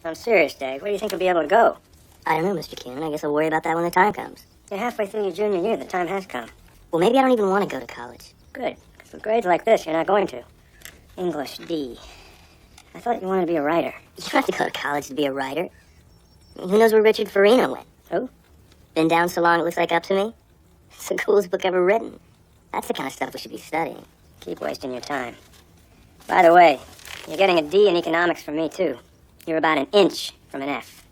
I'm serious, Dave. Where do you think you'll be able to go? I don't know, Mr. Keenan. I guess I'll worry about that when the time comes. You're halfway through your junior year. The time has come. Well, maybe I don't even want to go to college. Good. 'Cause with grades like this, you're not going to. English D. I thought you wanted to be a writer. You don't have to go to college to be a writer. I mean, who knows where Richard Farina went? Who? Been down so long it looks like Up to Me? It's the coolest book ever written. That's the kind of stuff we should be studying. Keep wasting your time. By the way, you're getting a D in economics from me, too. You're about an inch from an F.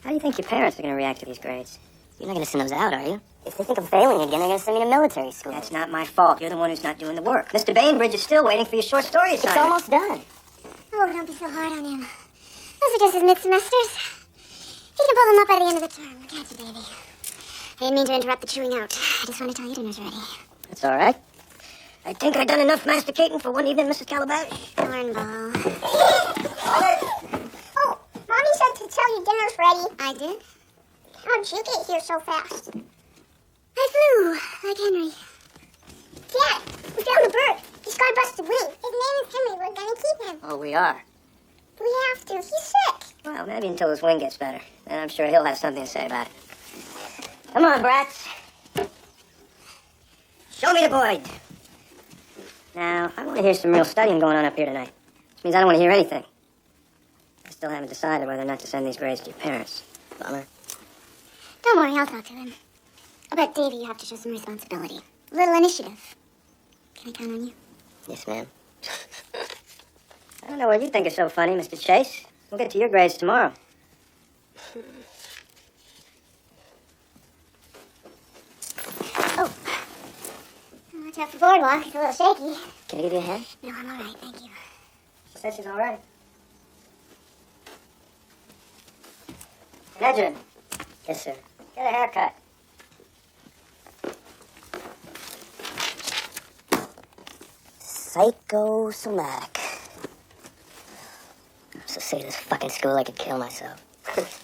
How do you think your parents are going to react to these grades? You're not going to send those out, are you? If they think I'm failing again, they're going to send me to military school. That's not my fault. You're the one who's not doing the work. Mr. Bainbridge is still waiting for your short story assignment. It's almost done. Oh, don't be so hard on him. Those are just his mid-semesters. He can pull them up by the end of the term, can't you, baby? I didn't mean to interrupt the chewing out. I just want to tell you dinner's ready. That's all right. I think I've done enough masticating for one evening, Mrs. Calabash. Cornball. Oh, Mommy said to tell you dinner's ready. I did? How'd you get here so fast? I flew, like Henry. Dad, we found a bird. He's got a busted wing. His name is Henry. We're gonna keep him. Oh, we are. We have to. He's sick. Well, maybe until his wing gets better. Then I'm sure he'll have something to say about it. Come on, brats. Show me the void. Now, I want to hear some real studying going on up here tonight. Which means I don't want to hear anything. I still haven't decided whether or not to send these grades to your parents. Bummer. Don't worry, I'll talk to him. But, Davy, you have to show some responsibility. A little initiative. Can I count on you? Yes, ma'am. I don't know what you think is so funny, Mr. Chase. We'll get to your grades tomorrow. Oh. Watch out for boardwalk. It's a little shaky. Can I give you a hand? No, I'm all right, thank you. She said she's all right. Nedrin. Yes, sir. Get a haircut. Psychosomatic. I'm so sick of this fucking school I could kill myself.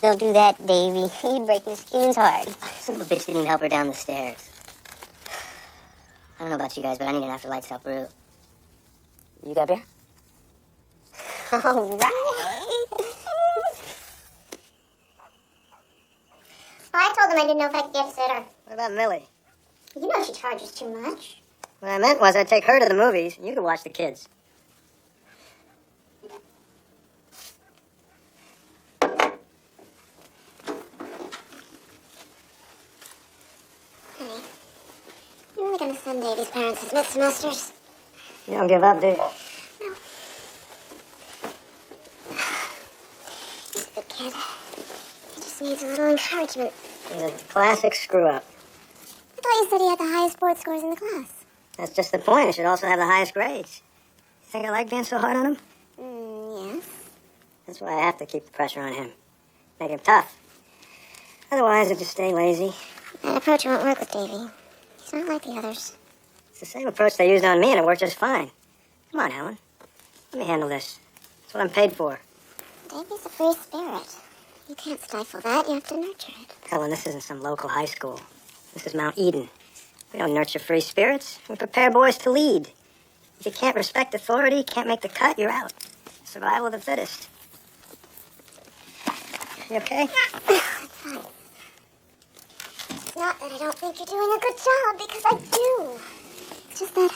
Don't do that, Davy. You'd break Miss Keenan's heart. Some of the bitch didn't even help her down the stairs. I don't know about you guys, but I need an after lights help route. You got beer? All right. I told him I didn't know if I could get a sitter. What about Millie? You know she charges too much. What I meant was I'd take her to the movies, and you could watch the kids. Honey, you really gonna send Davy's parents his mid-semesters? You don't give up, do you? No. He's a good kid. He just needs a little encouragement. He's a classic screw-up. I thought you said he had the highest board scores in the class. That's just the point. He should also have the highest grades. You think I like being so hard on him? Yes. That's why I have to keep the pressure on him. Make him tough. Otherwise, he'll just stay lazy. That approach won't work with Davy. He's not like the others. It's the same approach they used on me, and it worked just fine. Come on, Helen. Let me handle this. That's what I'm paid for. Davy's a free spirit. You can't stifle that. You have to nurture it. Helen, this isn't some local high school. This is Mount Eden. We don't nurture free spirits. We prepare boys to lead. If you can't respect authority, can't make the cut, you're out. Survival of the fittest. You okay? It's fine. It's not that I don't think you're doing a good job, because I do. It's just that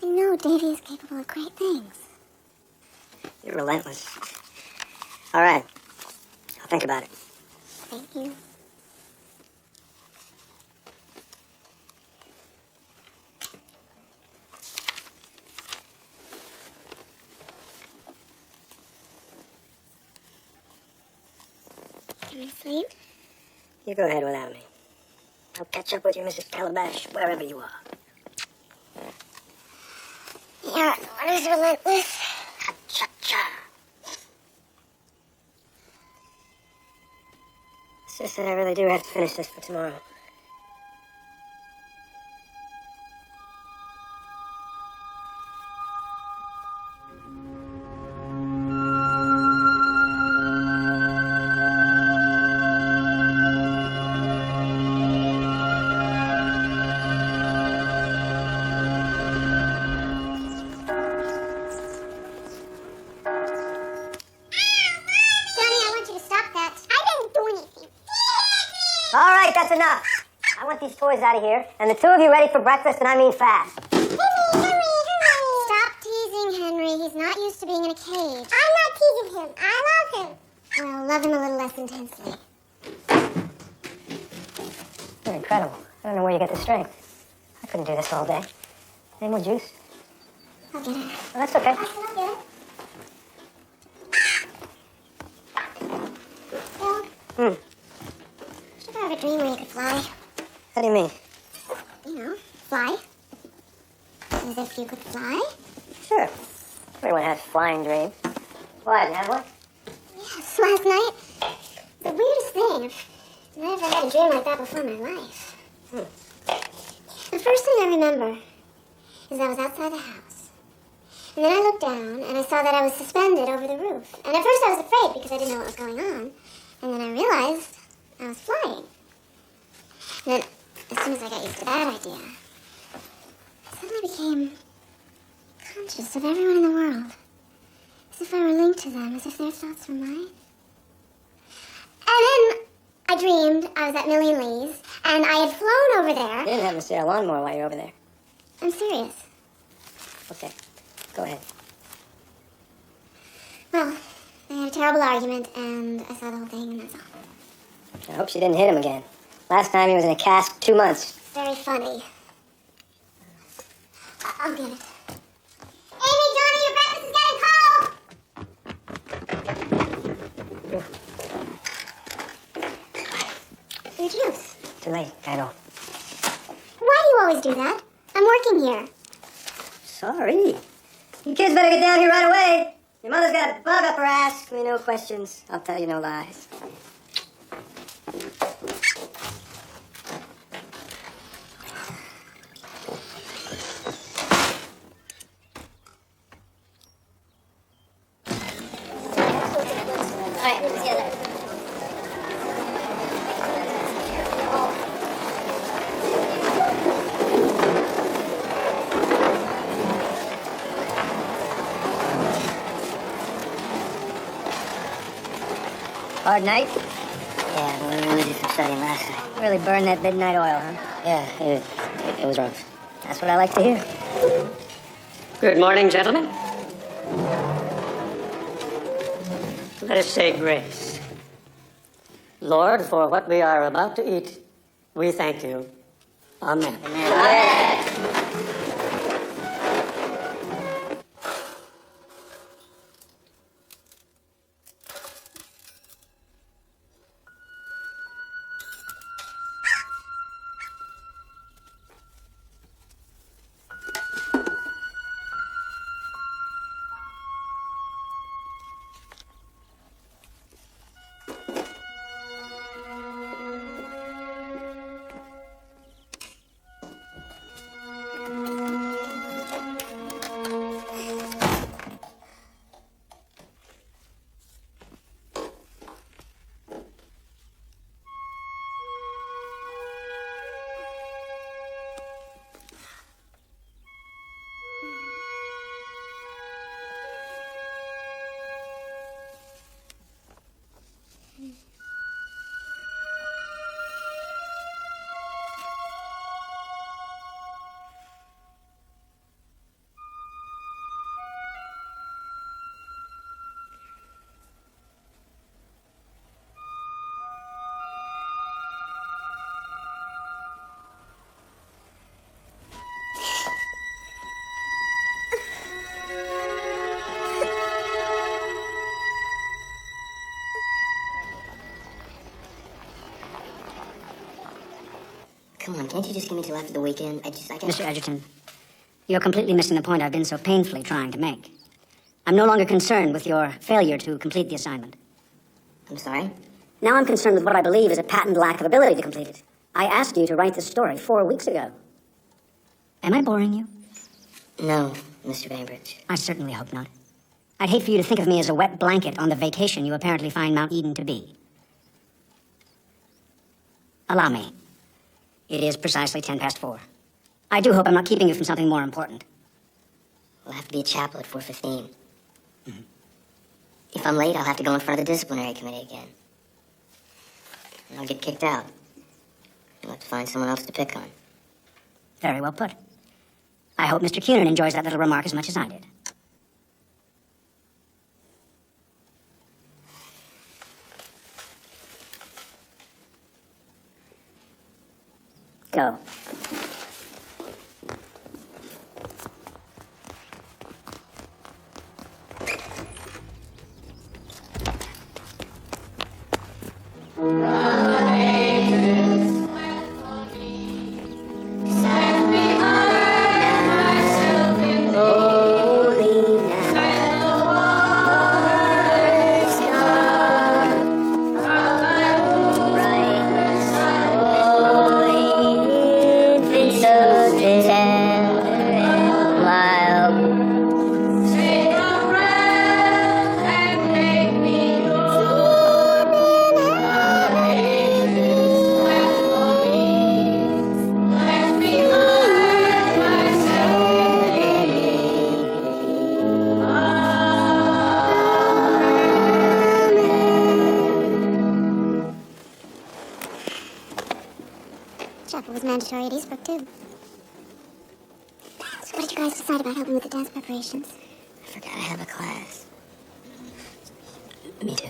I know Davy is capable of great things. You're relentless. All right. I'll think about it. Thank you. Can I sleep? You go ahead without me. I'll catch up with you, Mrs. Calabash, wherever you are. Your order's relentless. Cha-cha. It's just that I really do have to finish this for tomorrow. right, that's enough. I want these toys out of here, and the two of you ready for breakfast, and I mean fast. Henry! Stop teasing Henry. He's not used to being in a cage. I'm not teasing him. I love him. Well, love him a little less intensely. You're incredible. I don't know where you get the strength. I couldn't do this all day. Any more juice? I'll get it. Well, that's okay. I'll get it. Bill? Should I have a dream where you could fly? How do you mean? You know, fly. As if you could fly? Sure. Everyone has flying dreams. Why, you have one? Yes, last night. The weirdest thing. I've never had a dream like that before in my life. The first thing I remember is I was outside the house. And then I looked down and I saw that I was suspended over the roof. And at first I was afraid because I didn't know what was going on. And then I realized I was flying. And then, as soon as I got used to that idea, I suddenly became conscious of everyone in the world. As if I were linked to them, as if their thoughts were mine. And then I dreamed I was at Million Lee's, and I had flown over You there. didn't have to say a lawnmower while you're over there. I'm serious. Okay, go ahead. Well, they had a terrible argument, and I saw the whole thing, and that's all. I hope she didn't hit him again. Last time he was in a cast 2 months. Very funny. I'll get it. Amy, Johnny, your breakfast is getting cold! Your juice. Too late, Kylo. Why do you always do that? I'm working here. Sorry. You kids better get down here right away. Your mother's got a bug up her ass. Ask me no questions. I'll tell you no lies. Alright, let's get it. Hard night? Yeah, we really did some studying last night. Really burned that midnight oil, huh? Yeah, it was rough. That's what I like to hear. Good morning, gentlemen. Let us say grace. Lord, for what we are about to eat, we thank you. Amen. Come on, can't you just give me till after the weekend? I got... Mr. Edgerton, you're completely missing the point I've been so painfully trying to make. I'm no longer concerned with your failure to complete the assignment. I'm sorry? Now I'm concerned with what I believe is a patent lack of ability to complete it. I asked you to write this story 4 weeks ago. Am I boring you? No, Mr. Bainbridge. I certainly hope not. I'd hate for you to think of me as a wet blanket on the vacation you apparently find Mount Eden to be. Allow me. It is precisely 4:10. I do hope I'm not keeping you from something more important. We'll have to be at chapel at 4:15. If I'm late, I'll have to go in front of the disciplinary committee again. And I'll get kicked out. You'll have to find someone else to pick on. Very well put. I hope Mr. Cunin enjoys that little remark as much as I did. Go. Chapel was mandatory at Eastbrook, too. So what did you guys decide about helping with the dance preparations? I forgot I have a class. Me too.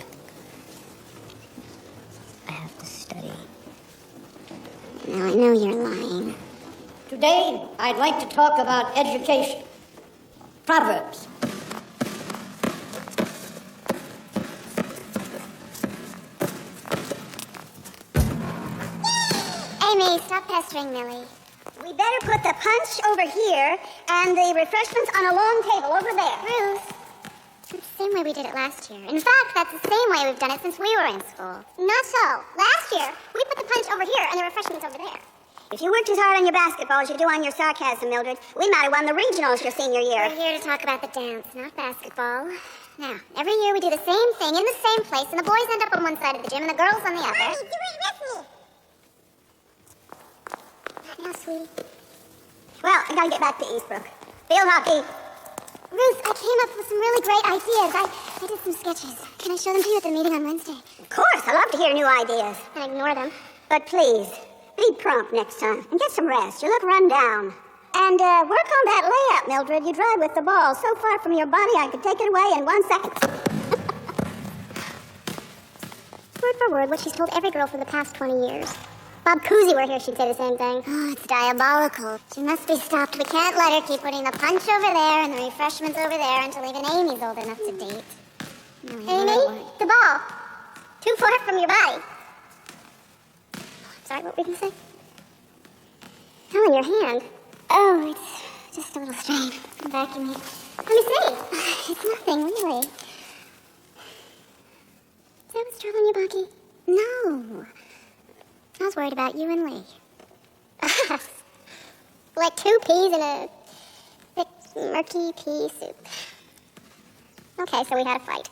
I have to study. Now I know you're lying. Today, I'd like to talk about education. Proverbs. Amy, stop pestering Millie. We better put the punch over here and the refreshments on a long table over there. Ruth, it's the same way we did it last year. In fact, that's the same way we've done it since we were in school. Not so. Last year, we put the punch over here and the refreshments over there. If you worked as hard on your basketball as you do on your sarcasm, Mildred, we might have won the regionals your senior year. We're here to talk about the dance, not basketball. Now, every year we do the same thing in the same place, and the boys end up on one side of the gym and the girls on the other. Mommy, do it with me. Now, sweetie. Well, I gotta get back to Eastbrook. Field hockey. Ruth, I came up with some really great ideas. I did some sketches. Can I show them to you at the meeting on Wednesday? Of course, I love to hear new ideas. And ignore them. But please, be prompt next time and get some rest. You look run down. And work on that layup, Mildred. You drive with the ball so far from your body I could take it away in 1 second. Word for word, what she's told every girl for the past 20 years. Bob Cousy were here, she'd say the same thing. Oh, it's diabolical. She must be stopped. We can't let her keep putting the punch over there and the refreshments over there until even Amy's old enough to date. Amy, the ball. Too far from your body. Sorry, what were you going to say? Oh, in your hand. Oh, it's just a little strain. I'm vacuuming. Let me see. It's nothing, really. Is that what's troubling you, Bucky? No. I was worried about you and Lee. Like 2 peas in a thick, murky pea soup. Okay, so we had a fight.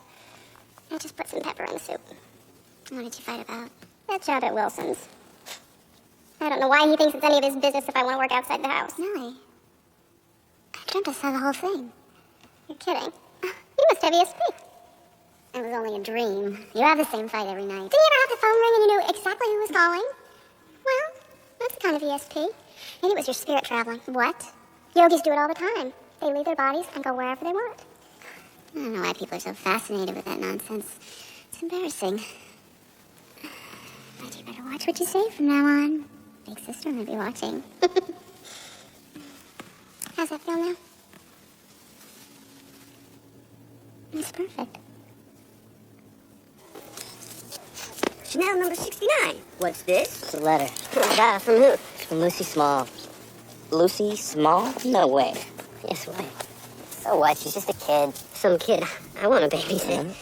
I just put some pepper in the soup. What did you fight about? That job at Wilson's. I don't know why he thinks it's any of his business if I want to work outside the house. Millie, I dreamt I saw the whole thing. You're kidding. You must have ESP. It was only a dream. You have the same fight every night. Did you ever have the phone ring and you knew exactly who was calling? Well, that's a kind of ESP. Maybe it was your spirit traveling. What? Yogis do it all the time. They leave their bodies and go wherever they want. I don't know why people are so fascinated with that nonsense. It's embarrassing. But you better watch what you say from now on. Big sister may be watching. How's that feel now? It's perfect. Chanel number 69. What's this? It's a letter. From who? From Lucy Small. Lucy Small? No way. Yes, way. So what? She's just a kid. Some kid. I want to babysit.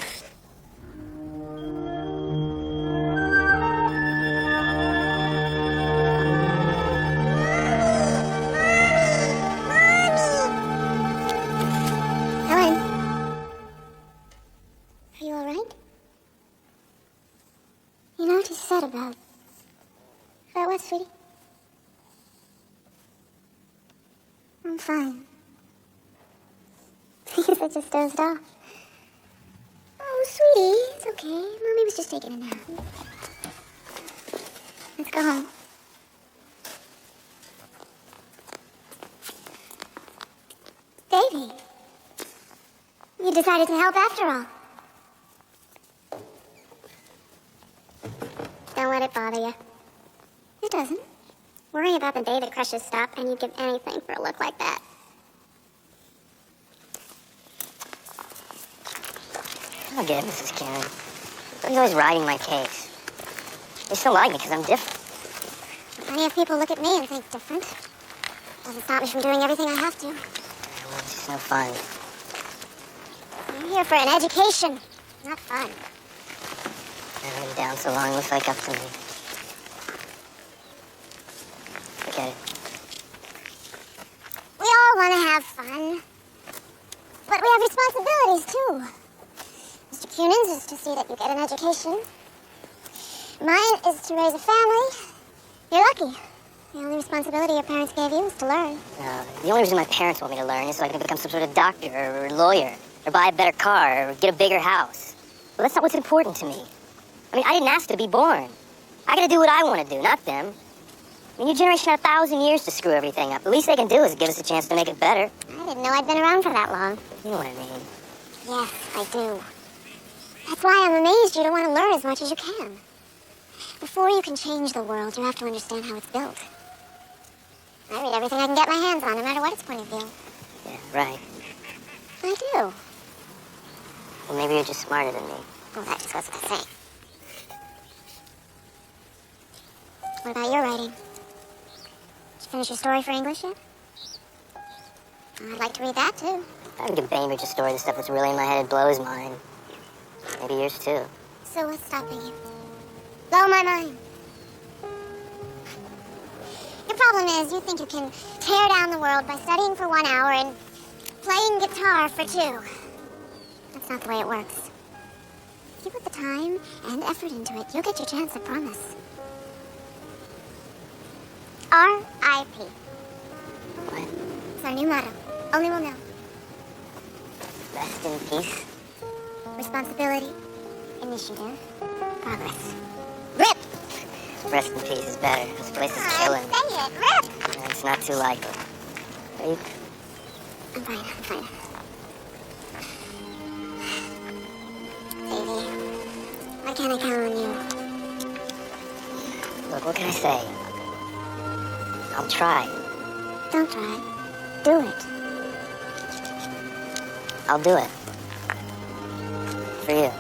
Helen. Are you all right? You know what you said about what, sweetie? I'm fine. I guess I just dozed off. Oh, sweetie, it's okay. Mommy was just taking a nap. Let's go home. Davy. You decided to help after all. Don't let it bother you. It doesn't. Worry about the day that crushes stop, and you'd give anything for a look like that. I get it, Mrs. Karen. He's always riding my case. They still like me because I'm different. Plenty of people look at me and think different. Doesn't stop me from doing everything I have to. It's just no fun. I'm here for an education, not fun. I've been down so long, it looks like up to me. Forget it. We all want to have fun. But we have responsibilities, too. Mr. Cunan's is to see that you get an education. Mine is to raise a family. You're lucky. The only responsibility your parents gave you is to learn. The only reason my parents want me to learn is so I can become some sort of doctor or lawyer, or buy a better car, or get a bigger house. Well, that's not what's important to me. I mean, I didn't ask to be born. I gotta do what I want to do, not them. I mean, your generation had 1,000 years to screw everything up. The least they can do is give us a chance to make it better. I didn't know I'd been around for that long. You know what I mean? Yes, I do. That's why I'm amazed you don't want to learn as much as you can. Before you can change the world, you have to understand how it's built. I read everything I can get my hands on, no matter what its point of view. Yeah, right. I do. Well, maybe you're just smarter than me. Well, that just goes without saying. What about your writing? Did you finish your story for English yet? I'd like to read that, too. I can give Bainbridge a story. The stuff that's really in my head, it blows mine. Maybe yours, too. So what's stopping you? Blow my mind. Your problem is you think you can tear down the world by studying for 1 hour and playing guitar for 2. That's not the way it works. If you put the time and effort into it, you'll get your chance, I promise. R.I.P. What? It's our new motto. Only we'll know. Rest in peace? Responsibility, initiative, progress. RIP! Rest in peace is better. This place is killing me. Say it, Rip! And it's not too likely. Are you? I'm fine. Davey, why can't I count on you? Look, what can I say? I'll try. Don't try. Do it. I'll do it. For you.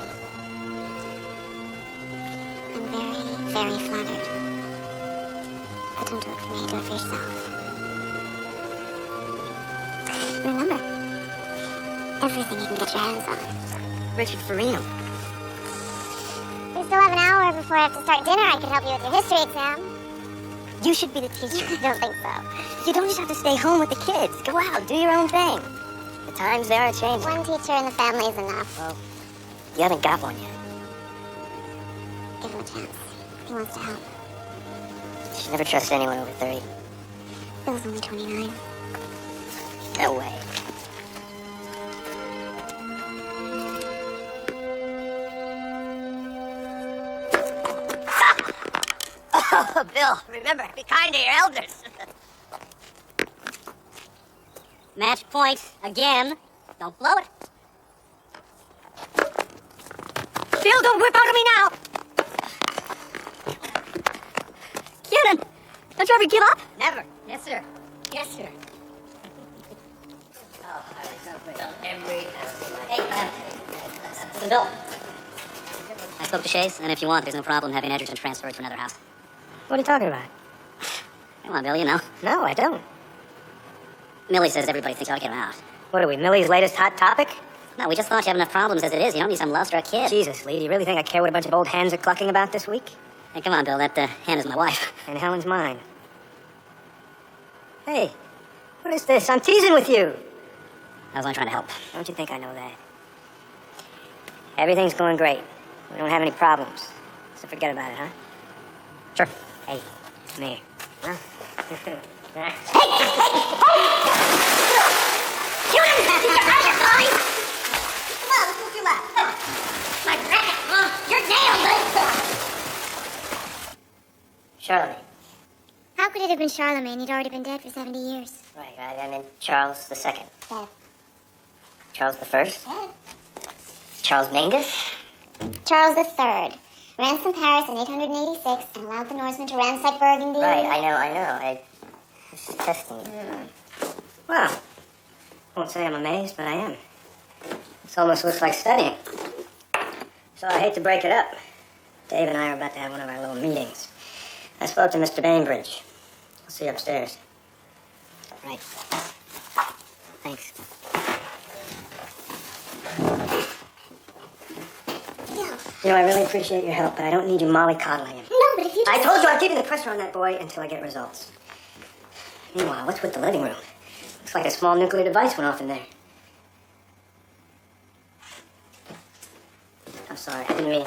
I'm very, very flattered. But don't do it for me, do it for yourself. Remember, everything you can get your hands on. Richard Farino. We still have an hour before I have to start dinner. I could help you with your history exam. You should be the teacher. I don't think so. You don't just have to stay home with the kids. Go out, do your own thing. The times, they are changing. One teacher in the family is enough. Well, you haven't got one yet. Give him a chance. He wants to help. You should never trust anyone over 30. Bill's only 29. No way. Oh, Bill, remember, be kind to your elders. Match point again. Don't blow it. Bill, don't whip out of me now! Kieran, don't you ever give up? Never. Yes, sir. Yes, sir. Hey, Bill. I spoke to Chase, and if you want, there's no problem having Edgerton transferred to another house. What are you talking about? Come on, Bill, you know. No, I don't. Millie says everybody thinks I ought to get him out. What are we, Millie's latest hot topic? No, we just thought you have enough problems as it is. You don't need some love-struck kid. Jesus, Lee, do you really think I care what a bunch of old hens are clucking about this week? Hey, come on, Bill. That hen is my wife. And Helen's mine. Hey, what is this? I'm teasing with you. I was only trying to help. Don't you think I know that? Everything's going great. We don't have any problems. So forget about it, huh? Sure. Hey, come here. Huh? Charlemagne. How could it have been Charlemagne? He'd already been dead for 70 years. Right. I mean, Charles II. Dead. Charles the First? Charles Mangus? Charles III. Ransomed Paris in 886 and allowed the Norsemen to ransack Burgundy. Right, I know. I was just testing you. Well, won't say I'm amazed, but I am. This almost looks like studying. So I hate to break it up. Dave and I are about to have one of our little meetings. I spoke to Mr. Bainbridge. I'll see you upstairs. Right. Thanks. You know, I really appreciate your help, but I don't need you mollycoddling him. No, but if you just... I told you I'm keeping the pressure on that boy until I get results. Meanwhile, what's with the living room? Looks like a small nuclear device went off in there. I'm sorry, I didn't mean...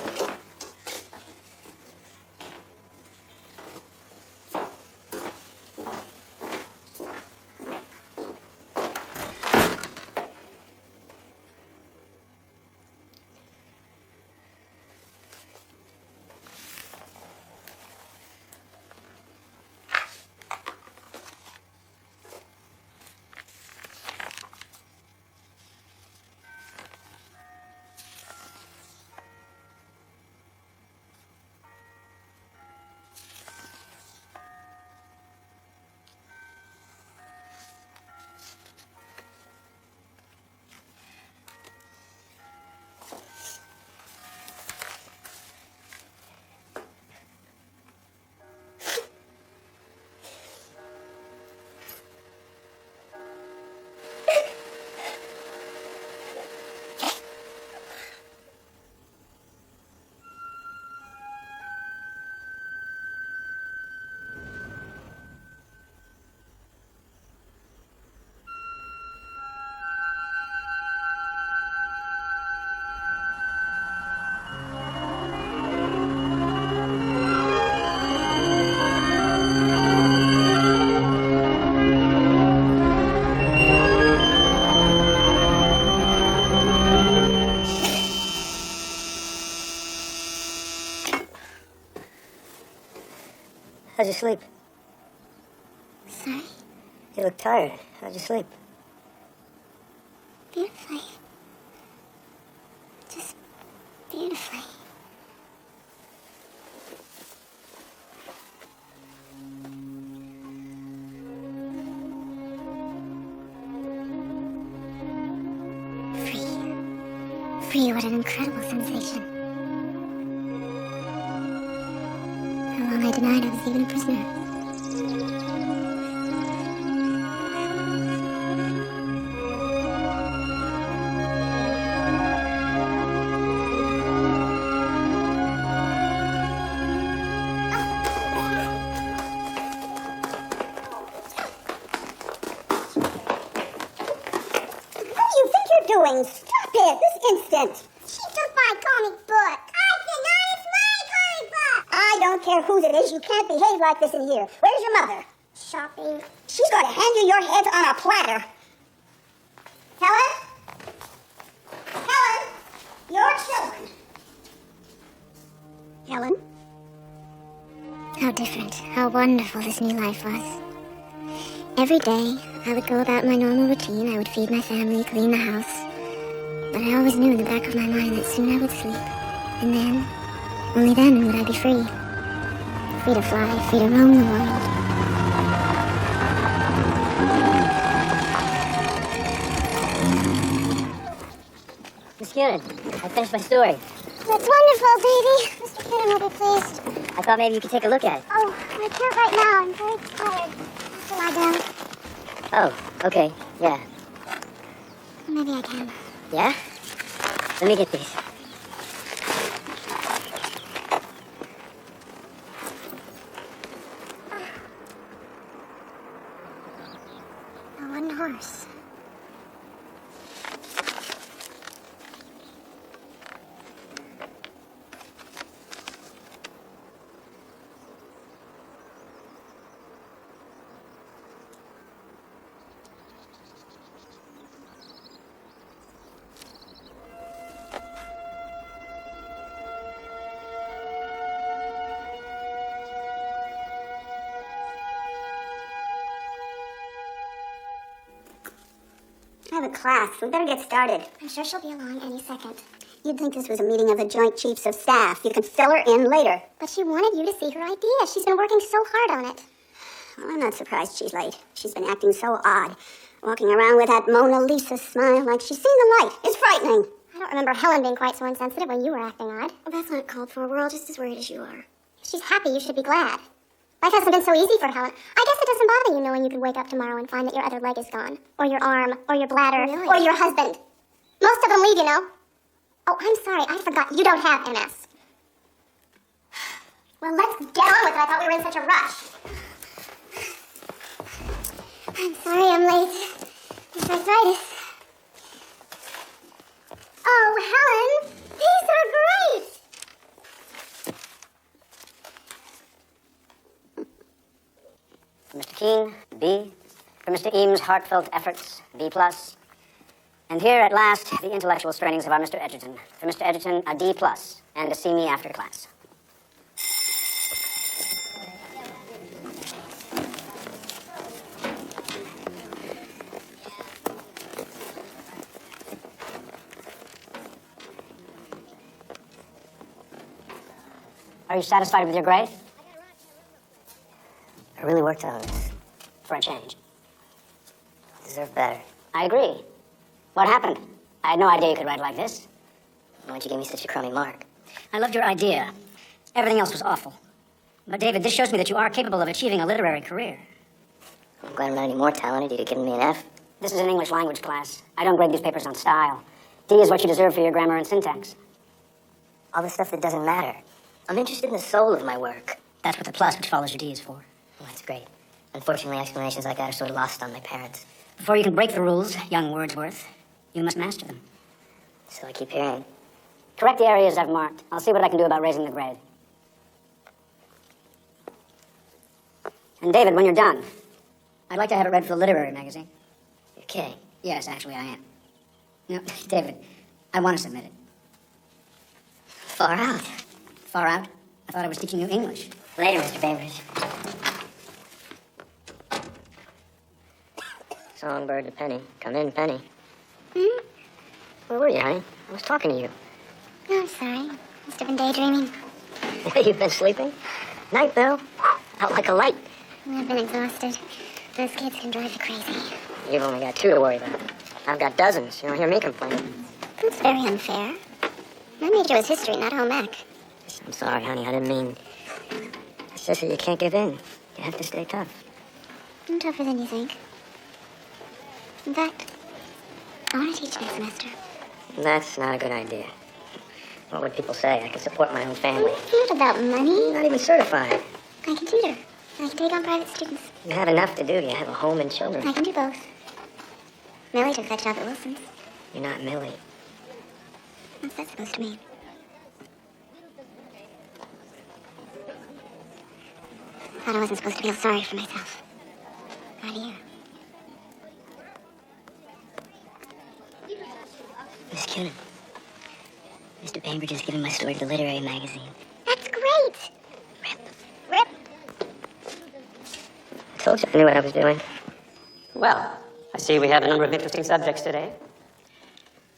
How'd you sleep? Sorry? You look tired. How'd you sleep? Beautifully. Just beautifully. Free. Free, what an incredible sensation. How long I denied I was even a prisoner. Doing? Stop it this instant. She took my comic book. I deny it's my comic book. I don't care whose it is. You can't behave like this in here. Where's your mother? Shopping. She's going to hand you your heads on a platter. Helen? Helen? Your children. Helen? How different, how wonderful this new life was. Every day, I would go about my normal routine. I would feed my family, clean the house. But I always knew in the back of my mind that soon I would sleep. And then, only then would I be free. Free to fly, free to roam the world. Miss Kiernan, I finished my story. That's wonderful, baby. Mr. Kiernan will be pleased. I thought maybe you could take a look at it. Oh, I can't right now. I'm very tired. Shall I lie down? Oh, okay, yeah. Maybe I can. Yeah? Let me get these. A wooden horse. class. We better get started. I'm sure she'll be along any second. You'd think this was a meeting of the Joint Chiefs of Staff. You could fill her in later. But she wanted you to see her idea. She's been working so hard on it. Well, I'm not surprised she's late. She's been acting so odd. Walking around with that Mona Lisa smile like she's seen the light. It's frightening. I don't remember Helen being quite so insensitive when you were acting odd. Well, that's not called for. We're all just as worried as you are. If she's happy, you should be glad. Life hasn't been so easy for Helen. I guess it doesn't bother you knowing you could wake up tomorrow and find that your other leg is gone. Or your arm. Or your bladder. Really? Or your husband. Most of them leave, you know. Oh, I'm sorry. I forgot. You don't have MS. Well, let's get on with it. I thought we were in such a rush. I'm sorry I'm late. It's arthritis. Oh, Helen, these are great! For Mr. Keene, B. For Mr. Eames' heartfelt efforts, B+. And here, at last, the intellectual strainings of our Mr. Edgerton. For Mr. Edgerton, a D+, and a see me after class. Are you satisfied with your grade? I really worked on this. For a change. You deserve better. I agree. What happened? I had no idea you could write like this. Why'd you give me such a crummy mark? I loved your idea. Everything else was awful. But David, this shows me that you are capable of achieving a literary career. I'm glad I'm not any more talented. You'd have given me an F. This is an English language class. I don't grade these papers on style. D is what you deserve for your grammar and syntax. All the stuff that doesn't matter. I'm interested in the soul of my work. That's what the plus which follows your D is for. Well, that's great. Unfortunately, explanations like that are sort of lost on my parents. Before you can break the rules, young Wordsworth, you must master them. So I keep hearing. Correct the areas I've marked. I'll see what I can do about raising the grade. And David, when you're done, I'd like to have it read for the literary magazine. You're kidding. Yes, actually, I am. No, David, I want to submit it. Far out. Far out? I thought I was teaching you English. Later, Mr. Bainbridge. Songbird to Penny. Come in, Penny. Where were you, honey? I was talking to you. Oh, I'm sorry. Must have been daydreaming. You've been sleeping? Night, Bill. Out like a light. I've been exhausted. Those kids can drive you crazy. You've only got 2 to worry about. I've got dozens. You don't hear me complain. That's very unfair. My major was history, not home ec. I'm sorry, honey. I didn't mean... Sissy, you can't give in. You have to stay tough. I'm tougher than you think. In fact, I want to teach next semester. That's not a good idea. What would people say? I can support my own family. It's not about money. I'm not even certified. I can tutor. I can take on private students. You have enough to do. You have a home and children. I can do both. Millie took that job at Wilson's. You're not Millie. What's that supposed to mean? Thought I wasn't supposed to feel sorry for myself. Not here. Miss Cunin, Mr. Bainbridge is giving my story to the literary magazine. That's great! Rip. Rip! I told you I knew what I was doing. Well, I see we have a number of interesting subjects today.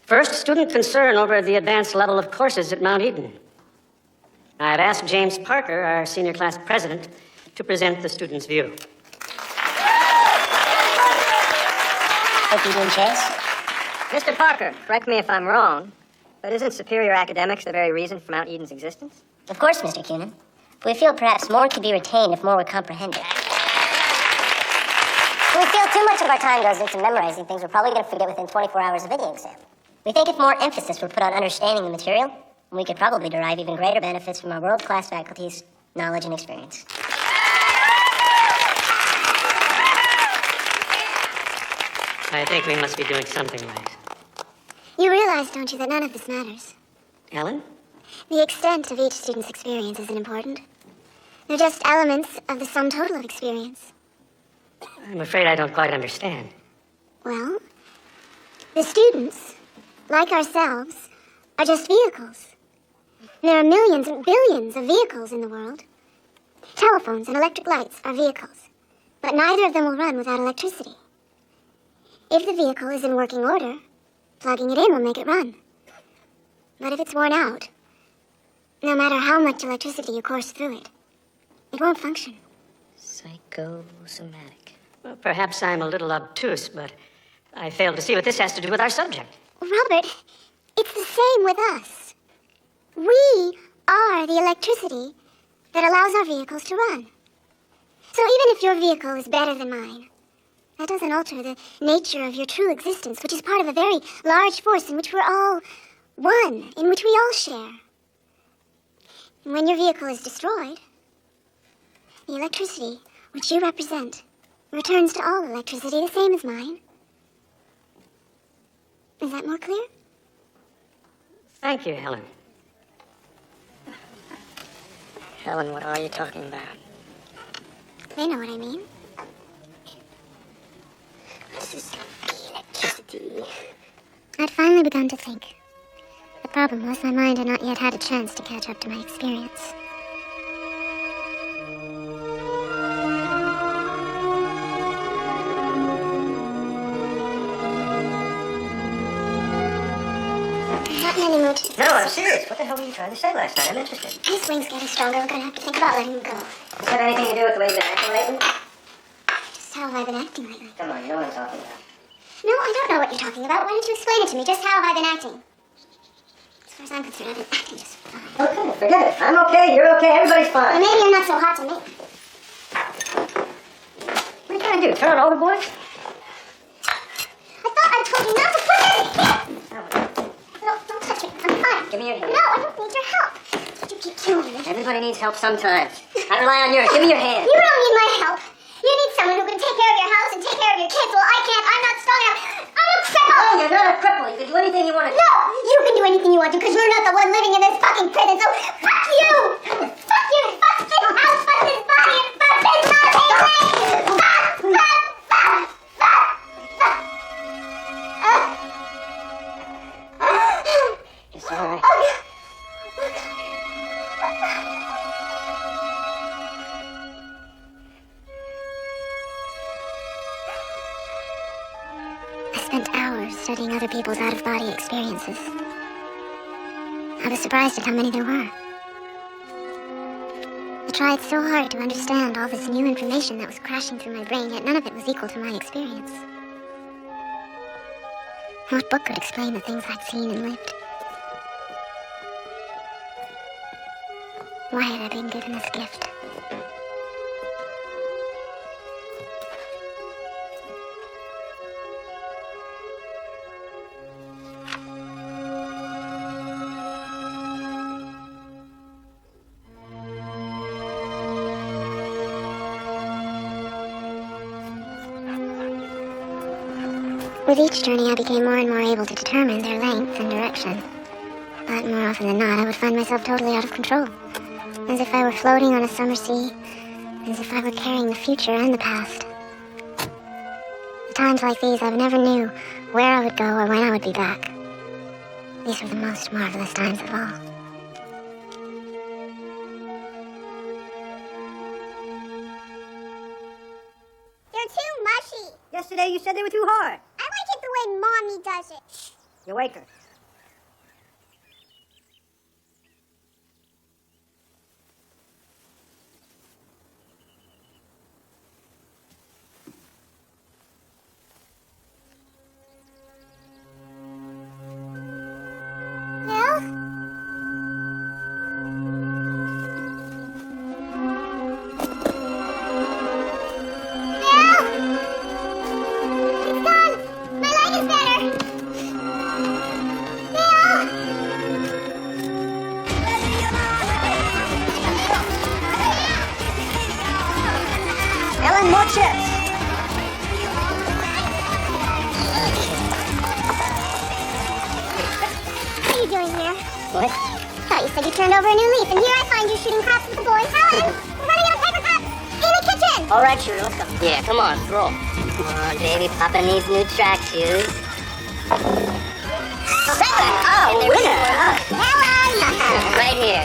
First, student concern over the advanced level of courses at Mount Eden. I've asked James Parker, our senior class president, to present the student's view. Hope you didn't chase. Mr. Parker, correct me if I'm wrong, but isn't superior academics the very reason for Mount Eden's existence? Of course, Mr. Cunin. We feel perhaps more could be retained if more were comprehended. We feel too much of our time goes into memorizing things we're probably going to forget within 24 hours of any exam. We think if more emphasis were put on understanding the material, we could probably derive even greater benefits from our world-class faculty's knowledge and experience. I think we must be doing something right. You realize, don't you, that none of this matters. Ellen? The extent of each student's experience isn't important. They're just elements of the sum total of experience. I'm afraid I don't quite understand. Well, the students, like ourselves, are just vehicles. There are millions and billions of vehicles in the world. Telephones and electric lights are vehicles, but neither of them will run without electricity. If the vehicle is in working order, plugging it in will make it run. But if it's worn out, no matter how much electricity you course through it, it won't function. Psychosomatic. Well, perhaps I'm a little obtuse, but I fail to see what this has to do with our subject. Robert, it's the same with us. We are the electricity that allows our vehicles to run. So even if your vehicle is better than mine, that doesn't alter the nature of your true existence, which is part of a very large force in which we're all one, in which we all share. And when your vehicle is destroyed, the electricity which you represent returns to all electricity the same as mine. Is that more clear? Thank you, Helen. Helen, what are you talking about? They know what I mean. This is electricity. I'd finally begun to think. The problem was my mind had not yet had a chance to catch up to my experience. Not in any mood. No, I'm serious. What the hell were you trying to say last night? I'm interested. His wing's getting stronger. We're gonna have to think about letting him go. Does that have anything to do with the way you've been acting lately? Just how have I been acting lately? Come on, you know what I'm talking about. No, I don't know what you're talking about. Why don't you explain it to me? Just how have I been acting? As far as I'm concerned, I've been acting just fine. Okay, forget it. I'm okay, you're okay, everybody's Well, fine. maybe you're not so hot to me. What are you trying to do? Turn it overboard? I thought I told you not to put it in here! No, don't touch me. I'm fine. Give me your hand. No, I don't need your help. You keep killing me. Everybody needs help sometimes. I rely on yours. Give me your hand. You don't need my help. You need someone who can take care of your house and take care of your kids. Well, I can't. I'm not strong enough. I'm a cripple. Oh, you're not a cripple. You can do anything you want to do. No, you can do anything you want to because you're not the one living in this fucking prison. So fuck you. Fuck you. Fuck this house. Fuck this body. And fuck this nothing. It's all right. I spent hours studying other people's out-of-body experiences. I was surprised at how many there were. I tried so hard to understand all this new information that was crashing through my brain, yet none of it was equal to my experience. What book could explain the things I'd seen and lived? Why had I been given this gift? With each journey, I became more and more able to determine their length and direction. But more often than not, I would find myself totally out of control. As if I were floating on a summer sea. As if I were carrying the future and the past. At times like these, I never knew where I would go or when I would be back. These were the most marvelous times of all. They're too mushy. Yesterday you said they were too hard. I like it the way Mommy does it. You wake her. Bill? Bill? It's done! My leg is better! Bill? Ellen, more chips. What are you doing here? What? Thought you said you turned over a new leaf, and here I find you shooting craps with the boys. Helen! We're running out of paper cups! In the kitchen! All right, shooter, let's go. Yeah, come on, roll. Come on, baby, popping these new track shoes. Oh, winner. Helen! Right here.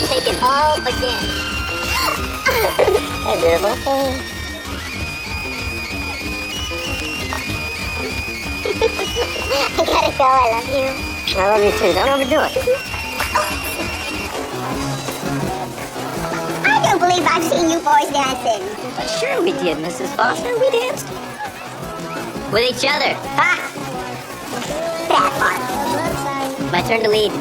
Take it all again. Hey, beautiful. I gotta go. I love you. I love you too. Don't overdo it. I don't believe I've seen you boys dancing. Sure we did, Mrs. Foster. We danced. With each other. Ha! Bad fun. My turn to lead. May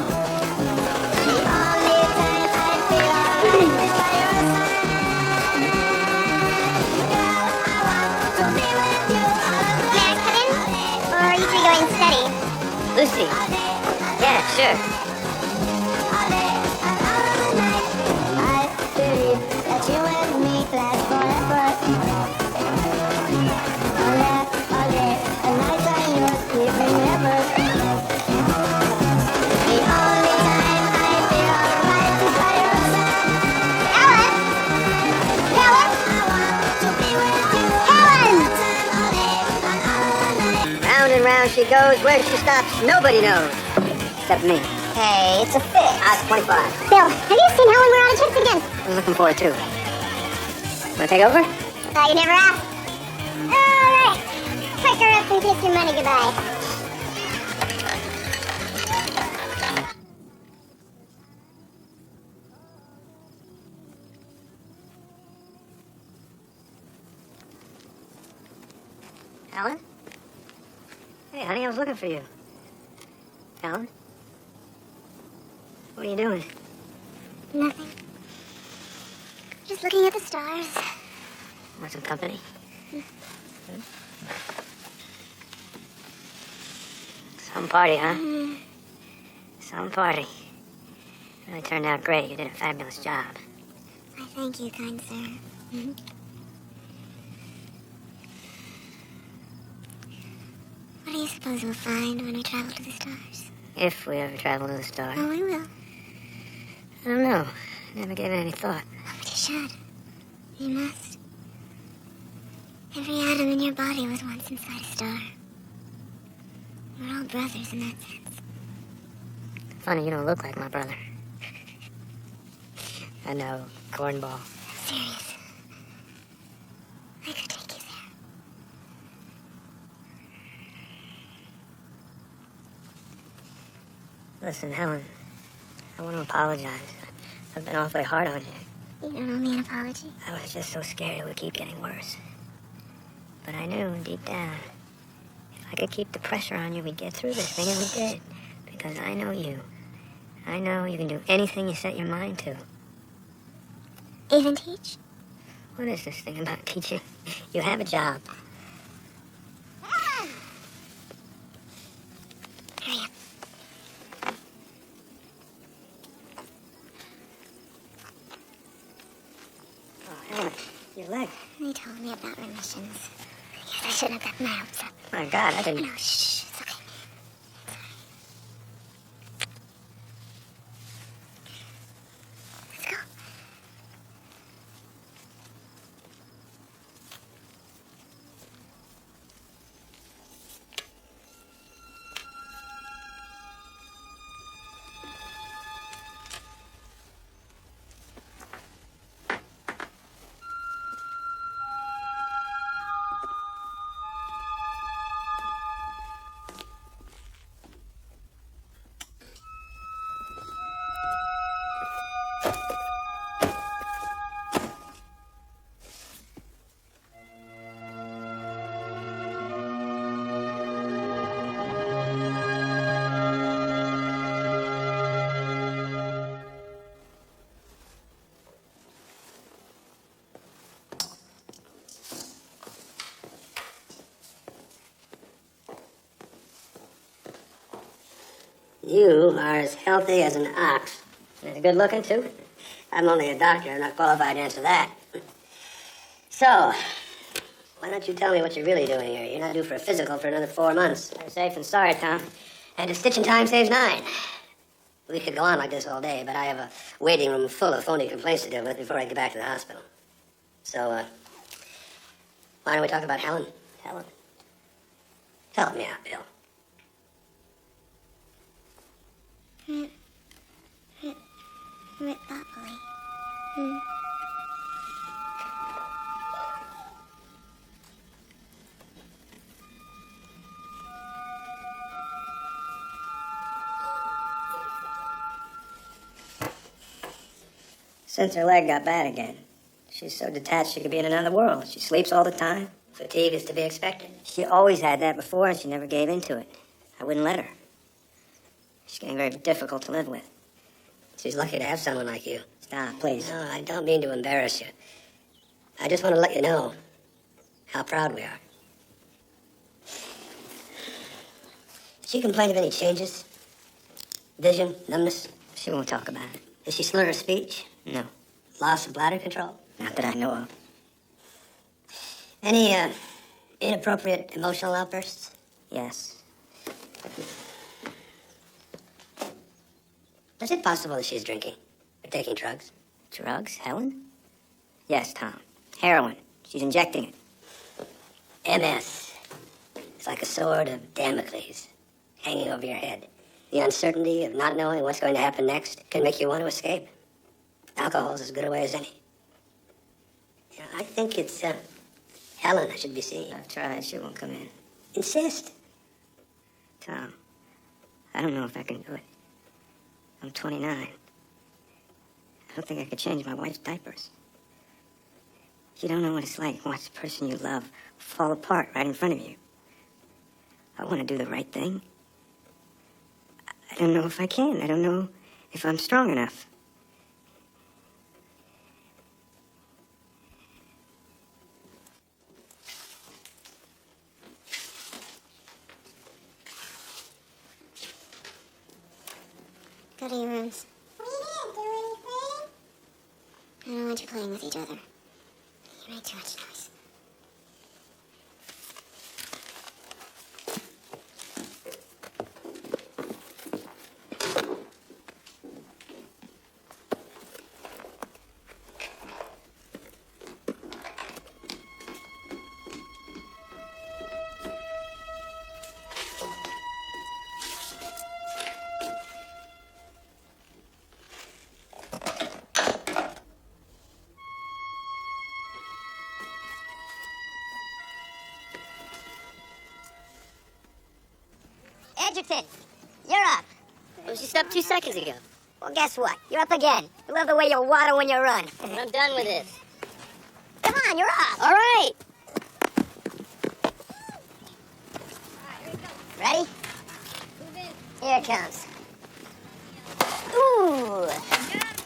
I come in? Or are you three going steady? Lucy. Yeah, sure. Round and round she goes. Where she stops, nobody knows. Except me. Hey, it's a fit. I was 25. Bill, have you seen Helen? We're on a trip again. I was looking forward to it. Wanna take over? You never asked. All right. Pick her up and kiss your money goodbye. Helen? Hey, honey, I was looking for you. Helen? What are you doing? Nothing. Just looking at the stars. Want some company? Some party, huh? Some party. Really turned out great. You did a fabulous job. I thank you, kind sir. What do you suppose we'll find when we travel to the stars? If we ever travel to the star. Oh, we will. I don't know. Never gave it any thought. But you should. You must. Every atom in your body was once inside a star. We're all brothers in that sense. Funny, you don't look like my brother. I know, cornball. Serious. I could take you there. Listen, Helen, I want to apologize. I've been awfully hard on you. You don't owe me an apology. I was just so scared it would keep getting worse. But I knew deep down, if I could keep the pressure on you, we'd get through this thing, and we did. Because I know you. I know you can do anything you set your mind to. Even teach? What is this thing about teaching? You have a job. Hurry up. Oh, Helen, your leg. They told me about remissions. Yes, I shouldn't have gotten my hopes up. My God, I didn't... No, shh, it's okay. Let's go. You are as healthy as an ox. And good looking, too. I'm only a doctor. I'm not qualified to answer that. So, why don't you tell me what you're really doing here? You're not due for a physical for another 4 months. You're safe and sorry, Tom. And a stitch in time saves 9. We could go on like this all day, but I have a waiting room full of phony complaints to deal with before I get back to the hospital. So, why don't we talk about Helen? Helen? Help me out, Bill. Rip Bopley. Since her leg got bad again. She's so detached she could be in another world. She sleeps all the time. Fatigue is to be expected. She always had that before, and she never gave in to it. I wouldn't let her. She's getting very difficult to live with. She's lucky to have someone like you. Stop, please. No, I don't mean to embarrass you. I just want to let you know how proud we are. Does she complain of any changes? Vision, numbness? She won't talk about it. Does she slur her speech? No, Loss of bladder control? not that I know of. Any inappropriate emotional outbursts? Yes. Is it possible that she's drinking or taking drugs? Drugs? Helen? Yes, Tom. Heroin. She's injecting it. MS. It's like a sword of Damocles hanging over your head. The uncertainty of not knowing what's going to happen next can make you want to escape. Alcohol's as good a way as any. Yeah, I think it's Helen I should be seeing. I've tried. She won't come in. Insist. Tom, I don't know if I can do it. I'm 29. I don't think I could change my wife's diapers. You don't know what it's like to watch the person you love fall apart right in front of you. I want to do the right thing. I don't know if I can. I don't know if I'm strong enough. Go to your rooms. We didn't do anything. I don't want you playing with each other. You make too much noise. Edgerton, you're up. I was just up 2 seconds ago. Well, guess what? You're up again. I love the way you waddle when you run. I'm done with this. Come on, you're up. All right. Ready? Here it comes. Ooh,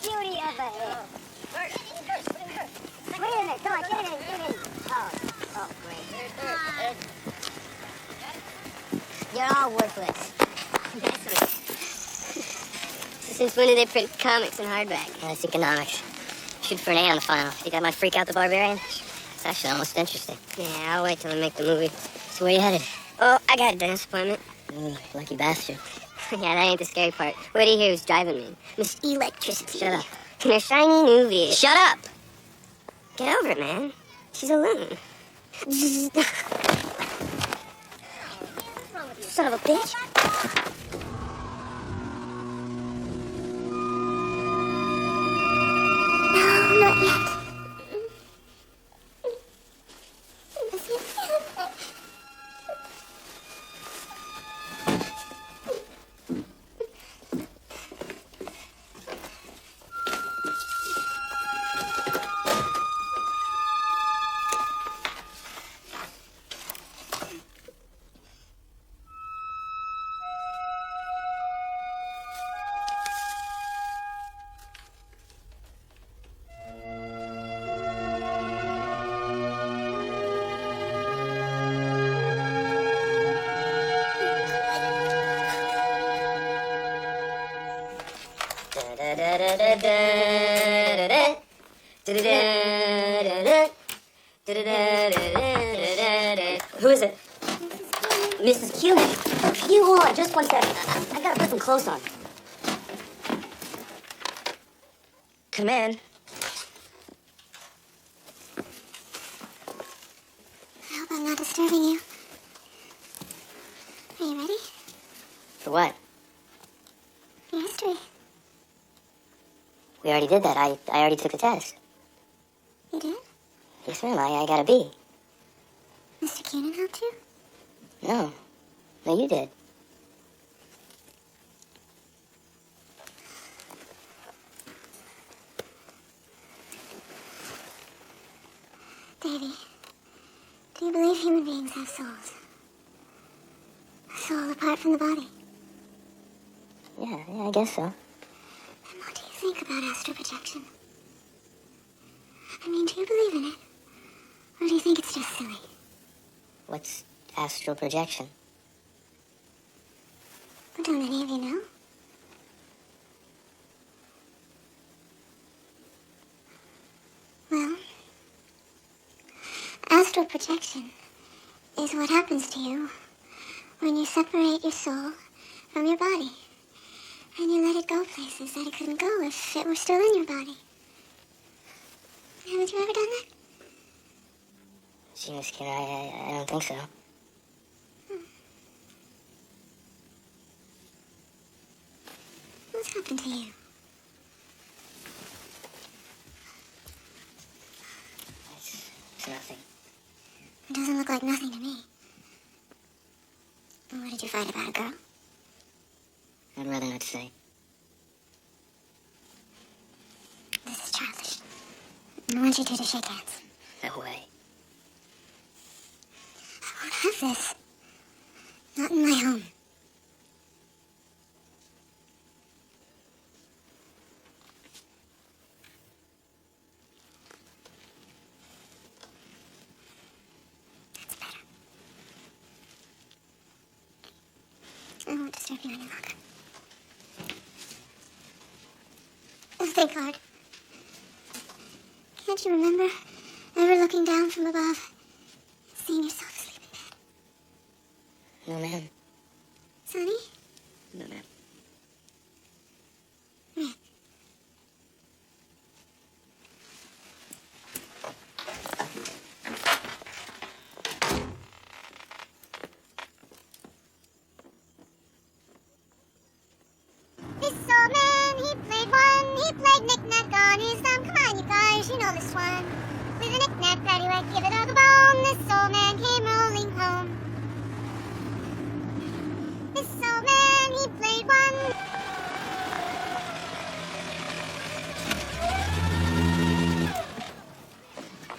beauty of a hit. Put it in there. Come on, get it in. Get it in. Oh, great. You're all worthless. Since when did they print comics in hardback? That's economics. Shoot for an A on the final. Think I might freak out the barbarian? It's actually almost interesting. Yeah, I'll wait till I make the movie. So where you headed? Oh, I got a dentist appointment. Lucky bastard. Yeah, that ain't the scary part. What do you hear who's driving me? Miss Electricity. Shut up. In her shiny new vehicle. Shut up! Get over it, man. She's a loon. Son of a bitch. No, not yet. Who is it? Mrs. Cuban. You hold on just 1 second. I gotta put some clothes on. Come in. I hope I'm not disturbing you. Are you ready? For what? Your history. We already did that. I already took the test. You did? Yes, ma'am. I got a B. Mr. Keenan helped you? No. No, you did. Davy, do you believe human beings have souls? A soul apart from the body? Yeah, I guess so. And what do you think about astral projection? I mean, do you believe in it? Or do you think it's just silly? What's astral projection? Well, don't any of you know? Well, astral projection is what happens to you when you separate your soul from your body and you let it go places that it couldn't go if it were still in your body. Haven't you ever done that? Gee, Miss Kid, I don't think so. What's happened to you? It's nothing. It doesn't look like nothing to me. What did you fight about, a girl? I'd rather not say. This is childish. I want you two to shake hands. No way. I won't have this. Not in my home. That's better. I won't disturb you any longer. Think hard. Can't you remember ever looking down from above, seeing yourself asleep in bed? No, ma'am. Sonny? No, ma'am. Rick. This old man, he played one. He played knick-knack on his thumb. Come on, you guys, you know this one. With a knick-knack, paddywhack, give it all the bone. This old man came rolling home. This old man, he played one.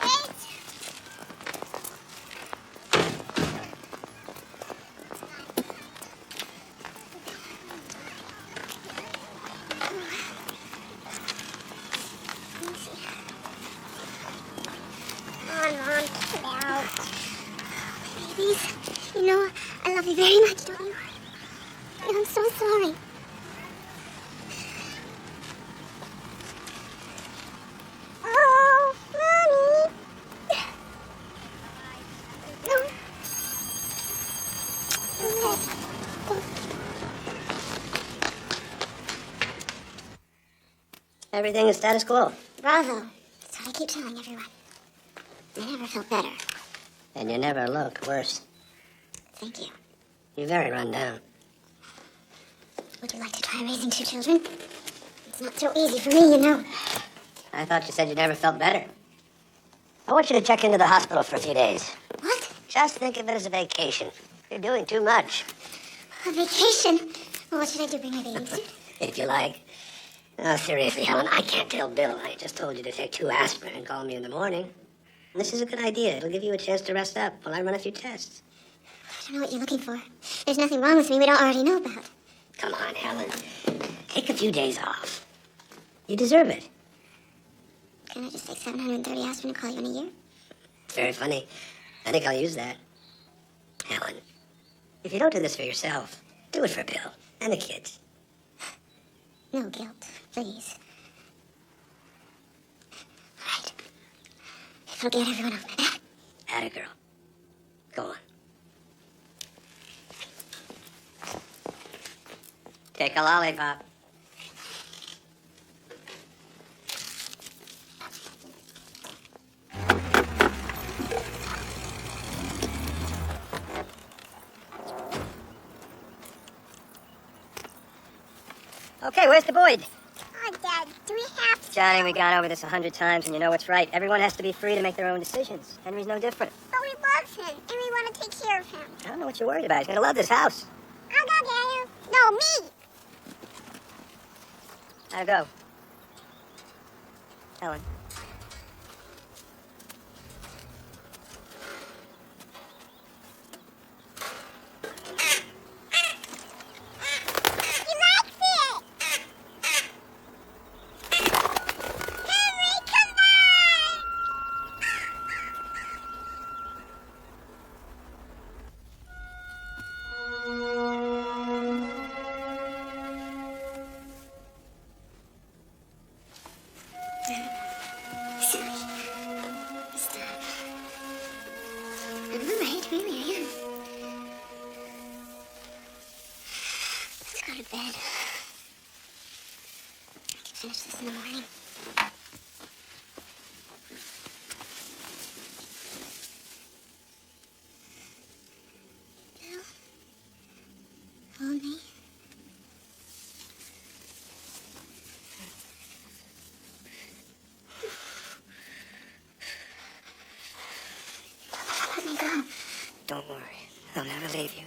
Wait. Come on, Mom, get out. Babies, you know, I love you very much, don't you? And I'm so sorry. Oh, Mommy. No. Everything is status quo. Bravo. That's what I keep telling everyone. I never felt better. And you never look worse. Thank you. You're very run down. Would you like to try raising 2 children? It's not so easy for me, you know. I thought you said you never felt better. I want you to check into the hospital for a few days. What? Just think of it as a vacation. You're doing too much, A vacation? Well, what should I do? Bring my bathing suit? if you like. No, seriously, Helen, I can't tell Bill. I just told you to take 2 aspirin and call me in the morning. This is a good idea. It'll give you a chance to rest up while I run a few tests. I don't know what you're looking for. There's nothing wrong with me we don't already know about. Come on, Helen. Take a few days off. You deserve it. Can I just take 730 aspirin and call you in a year? It's very funny. I think I'll use that. Helen, if you don't do this for yourself, do it for Bill and the kids. No guilt, please. All right. It'll get everyone off my back. Atta girl. Go on. Take a lollipop. Okay, where's the Boyd? Oh, Dad, do we have to? Johnny, we gone over this 100 times, and you know what's right. Everyone has to be free to make their own decisions. Henry's no different. But we love him, and we want to take care of him. I don't know what you're worried about. He's gonna love this house. I'll go get him. No, me. Now go. Helen. finish this in the morning. Bill? Hold me. Let me go. Don't worry. I'll never leave you.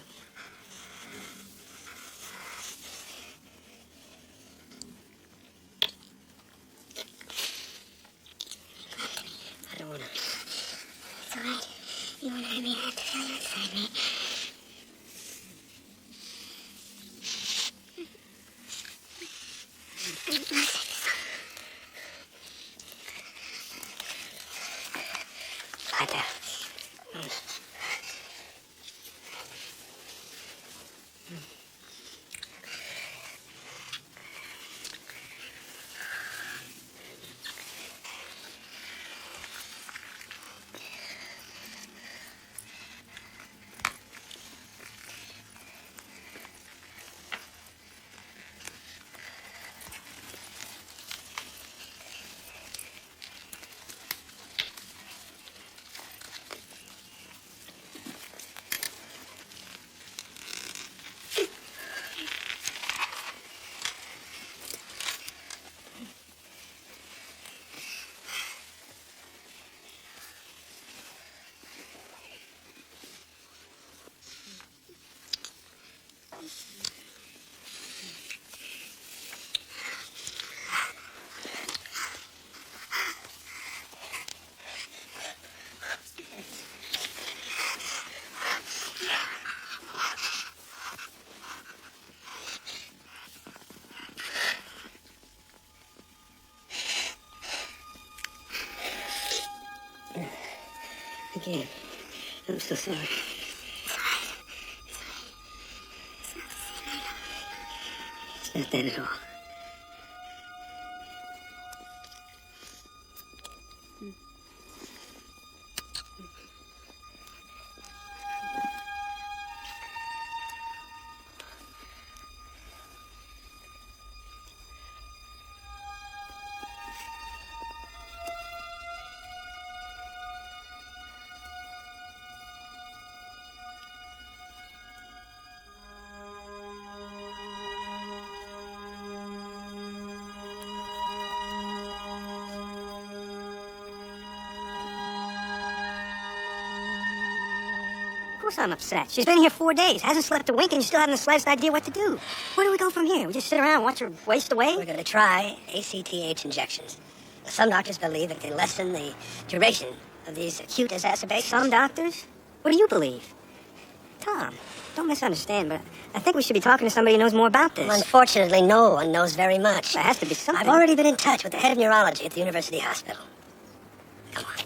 I don't want to. It's all right. You won't hurt me. I have to feel you inside me. I'm gonna take this off. Lie down. Again. I'm so sorry. It's not that at all. Of course I'm upset. She's been here 4 days, hasn't slept a wink, and you still haven't the slightest idea what to do. Where do we go from here? We just sit around and watch her waste away? We're going to try ACTH injections. Some doctors believe that they lessen the duration of these acute exacerbations. Some doctors? What do you believe? Tom, don't misunderstand, but I think we should be talking to somebody who knows more about this. Well, unfortunately, no one knows very much. There has to be something. I've already been in touch with the head of neurology at the University Hospital. Come on.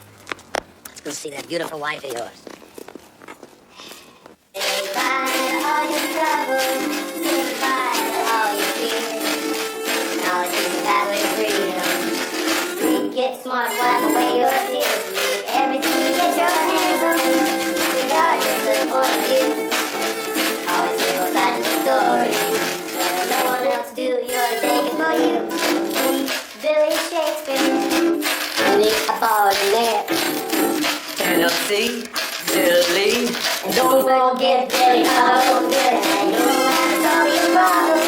Let's go see that beautiful wife of yours. Get smart, wipe away your tears. Leave everything you get your hands on, regardless of point of view. Always feel like the story. Let no one else do your thinking for you. Billy Shakespeare, only a ball in there. Tennessee, Italy. And don't forget Billy Harbor, Billy. And you don't have to solve your problems.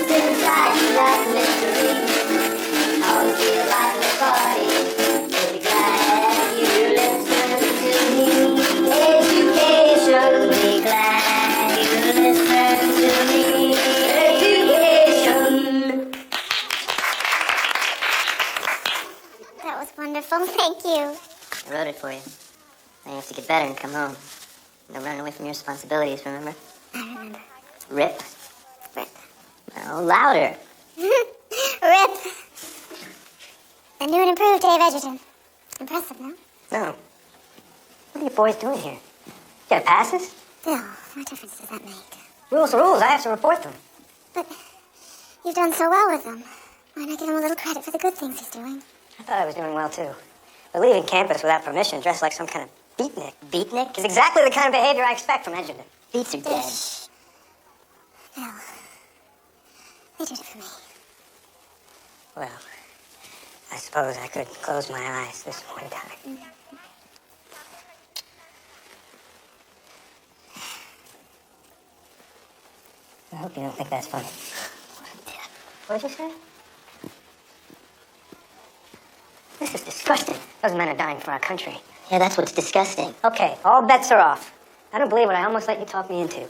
Sit inside you like a mystery. Always feel like a party. We'll be glad you listen to me. Education, be glad you listen to me. Education. That was wonderful. Thank you. I wrote it for you. Now you have to get better and come home. Don't run away from your responsibilities, remember? I remember. Rip. Rip. No, louder. Rip. The new and improved Dave Edgerton. Impressive, no? No. What are you boys doing here? You got passes? Bill, what difference does that make? Rules are rules. I have to report them. But you've done so well with them. Why not give him a little credit for the good things he's doing? I thought I was doing well, too. But leaving campus without permission, dressed like some kind of beatnik. Beatnik? Is exactly the kind of behavior I expect from Edgerton. Beats are dead. Bill, they did it for me. Well, I suppose I could close my eyes this one time. I hope you don't think that's funny. What did you say? This is disgusting. Those men are dying for our country. Yeah, that's what's disgusting. Okay, all bets are off. I don't believe what I almost let you talk me into.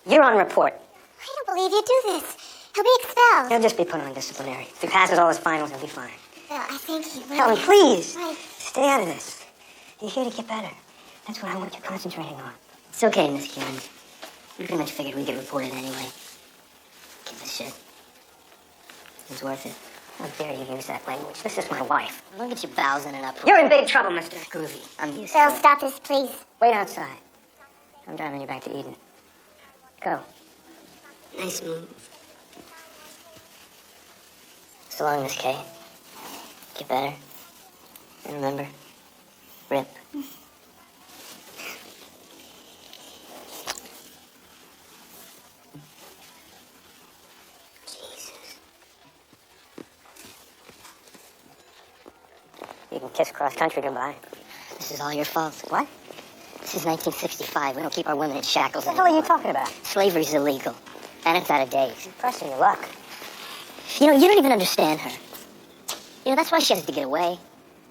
You're on report. I don't believe you do this. He'll be expelled. He'll just be put on disciplinary. If he passes all his finals, he'll be fine. Well, I think he will. Helen, please. Right. Stay out of this. You're here to get better. That's what I want you concentrating on. It's okay, Miss Kieran. We pretty much figured we'd get reported anyway. Give a shit. It was worth it. How dare you use that language? This is my wife. Don't get your bowels in an uproar. You're in big trouble, mister. Groovy. I'm used Phil, to it. stop this, please. Wait outside. I'm driving you back to Eden. Go. Nice move. So long, Miss Kay. Get better. And remember, Rip. You can kiss cross-country goodbye. This is all your fault. What? This is 1965. We don't keep our women in shackles What the hell are anymore. you talking about? Slavery's illegal. And it's out of date. You're pressing your luck. You know, you don't even understand her. You know, that's why she has to get away.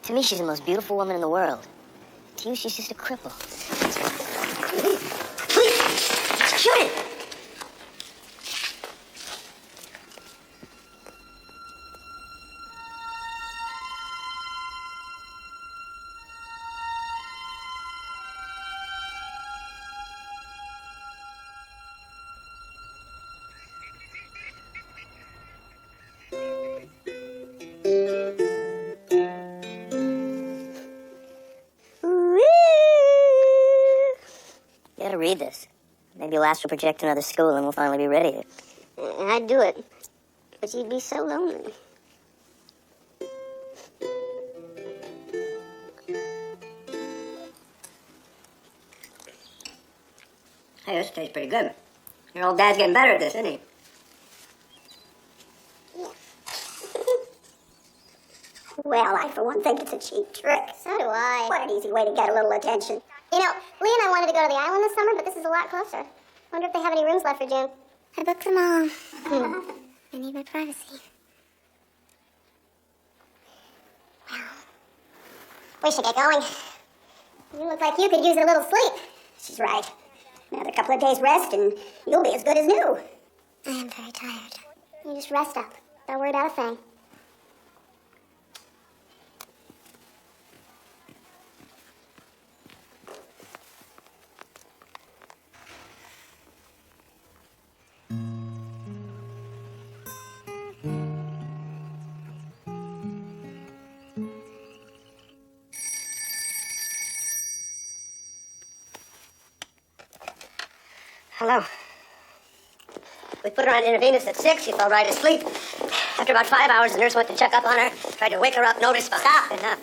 To me, she's the most beautiful woman in the world. To you, she's just a cripple. Please! Shoot it! You gotta read this. Maybe you'll ask to project another school and we'll finally be ready. I'd do it. But you'd be so lonely. Hey, this tastes pretty good. Your old dad's getting better at this, isn't he? Well, I for one think it's a cheap trick. So do I. What an easy way to get a little attention. You know, Lee and I wanted to go to the island this summer, but this is a lot closer. Wonder if they have any rooms left for June. I booked them all. I need my privacy. Well, we should get going. You look like you could use a little sleep. She's right. Another couple of days rest and you'll be as good as new. I am very tired. You just rest up. Don't worry about a thing. Hello. We put her on intravenous at 6. She fell right asleep. After about 5 hours, the nurse went to check up on her. Tried to wake her up. No response. Stop. Enough.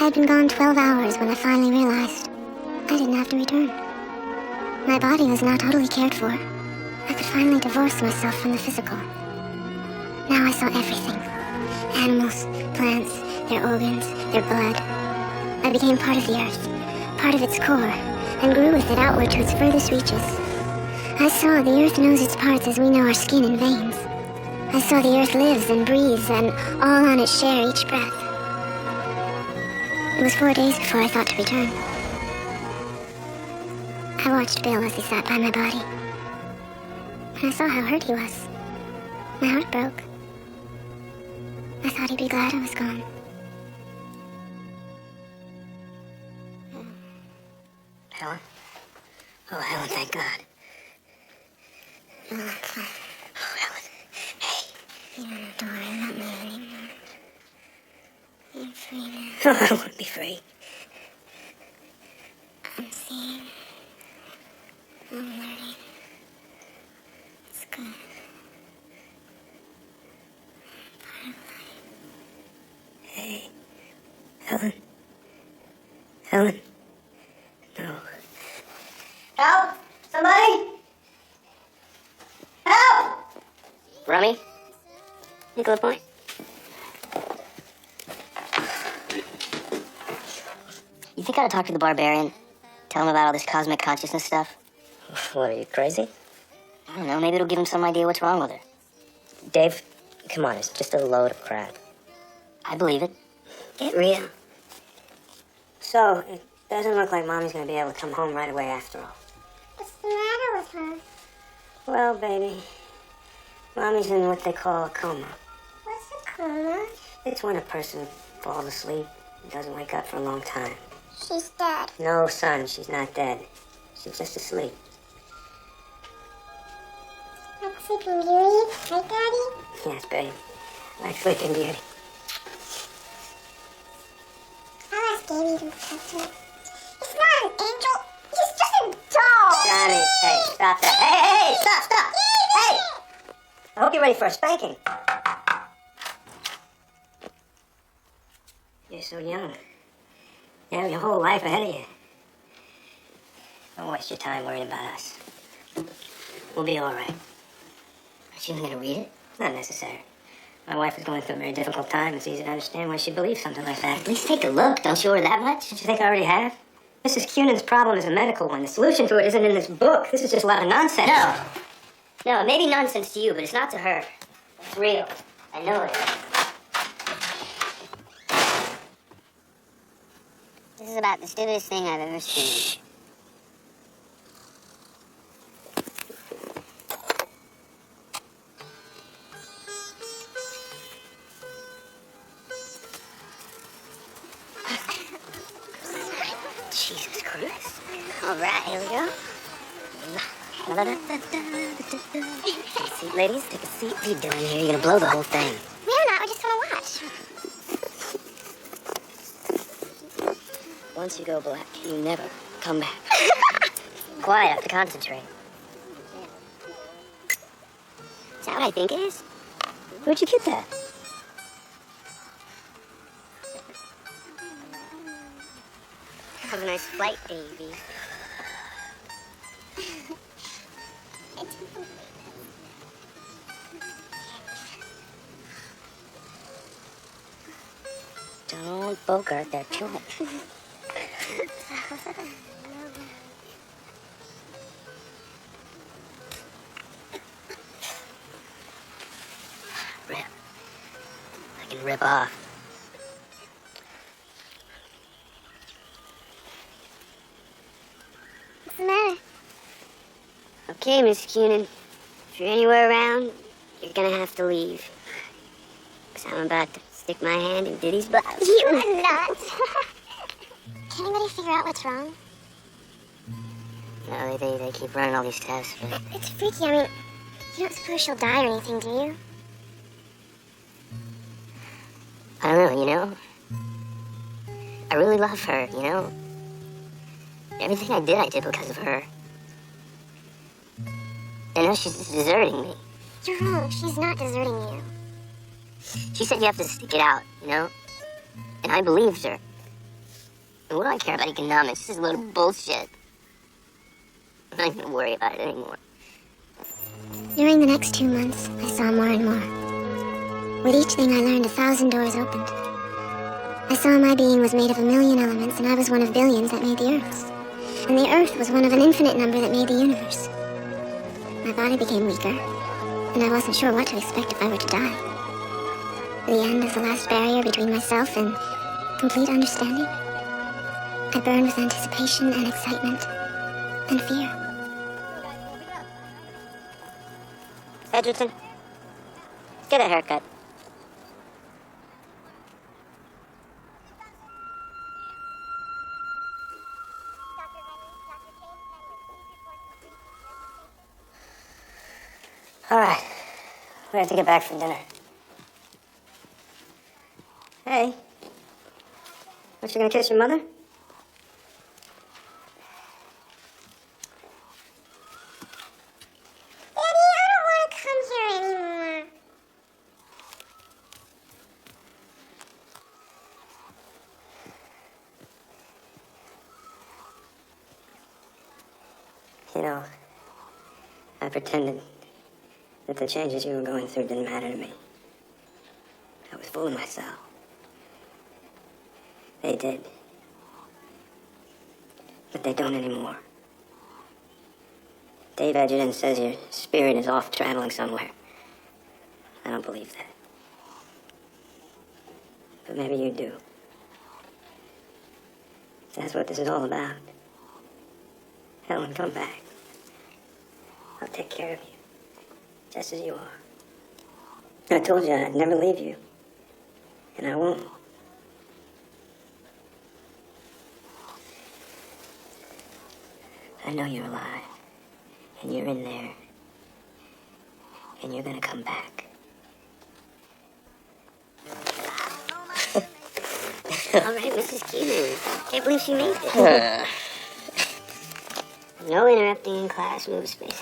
I'd been gone 12 hours when I finally realized I didn't have to return. My body was now totally cared for. I could finally divorce myself from the physical. Now I saw everything. Animals, plants, their organs, their blood. I became part of the earth, part of its core, and grew with it outward to its furthest reaches. I saw the earth knows its parts as we know our skin and veins. I saw the earth lives and breathes, and all on it share each breath. It was 4 days before I thought to return. I watched Bill as he sat by my body. And I saw how hurt he was. My heart broke. I thought he'd be glad I was gone. Helen? Oh, Helen, thank God. Oh, Helen. Hey. you don't have to worry about me anymore. I'm free now. Oh, I want to be free. I'm seeing. I'm learning. It's good. Hey. Helen. Helen. No. Help! Somebody! Help! Rummy? Nicola Point? You think I ought to talk to the barbarian? Tell him about all this cosmic consciousness stuff? What, are you crazy? I don't know, maybe it'll give him some idea what's wrong with her. Dave, come on, it's just a load of crap. I believe it. Get real. So, it doesn't look like Mommy's gonna be able to come home right away after all. What's the matter with her? Well, baby, Mommy's in what they call a coma. What's a coma? It's when a person falls asleep and doesn't wake up for a long time. She's dead. No, son, she's not dead. She's just asleep. Like Sleeping Beauty? Right, Daddy? Yes, babe. Like Sleeping Beauty. I'll ask Davy to protect her. He's not an angel. He's just a doll. Johnny, hey, stop that. Hey, stop. Hey! I hope you're ready for a spanking. You're so young. You have your whole life ahead of you. Don't waste your time worrying about us. We'll be all right. Aren't you even gonna read it? Not necessary. My wife is going through a very difficult time. It's easy to understand why she believes something like that. At least take a look. Don't you order that much? Don't you think I already have? Mrs. Cunan's problem is a medical one. The solution to it isn't in this book. This is just a lot of nonsense. No, it may be nonsense to you, but it's not to her. It's real. I know it. This is about the stupidest thing I've ever seen. Jesus Christ. All right, here we go. Take a seat, ladies. Take a seat. What are you doing here? You're gonna blow the whole thing. We're not. We're just gonna watch. Once you go black, you never come back. Quiet, I have to concentrate. Is that what I think it is? Where'd you get that? Have a nice flight, baby. Don't bogart that joint. Rip. I can rip off. What's the matter? Okay, Miss Cunin. If you're anywhere around, you're gonna have to leave. 'Cause I'm about to stick my hand in Diddy's blouse. You are nuts. Can anybody figure out what's wrong? No, they keep running all these tests, but It's freaky. I mean, you don't suppose she'll die or anything, do you? I don't know, you know? I really love her, you know? Everything I did because of her. I know she's deserting me. You're wrong. She's not deserting you. She said you have to stick it out, you know? And I believed her. And what do I care about economics? This is a load of bullshit. I'm not even gonna worry about it anymore. During the next 2 months, I saw more and more. With each thing I learned, 1,000 doors opened. I saw my being was made of 1,000,000 elements, and I was one of billions that made the Earths. And the Earth was one of an infinite number that made the universe. My body became weaker, and I wasn't sure what to expect if I were to die. The end is the last barrier between myself and complete understanding. I burned with anticipation and excitement and fear. Edgerton, get a haircut. All right. We have to get back from dinner. Hey. Aren't you gonna kiss your mother? Daddy, I don't want to come here anymore. You know, I pretended that the changes you were going through didn't matter to me. I was fooling myself. They did. But they don't anymore. Dave Edgerton says your spirit is off traveling somewhere. I don't believe that. But maybe you do. That's what this is all about. Helen, come back. I'll take care of you. Just as you are. I told you I'd never leave you. And I won't. I know you're alive. And you're in there. And you're gonna come back. All right, Mrs. Keegan. Can't believe she made it. No interrupting in class, move space.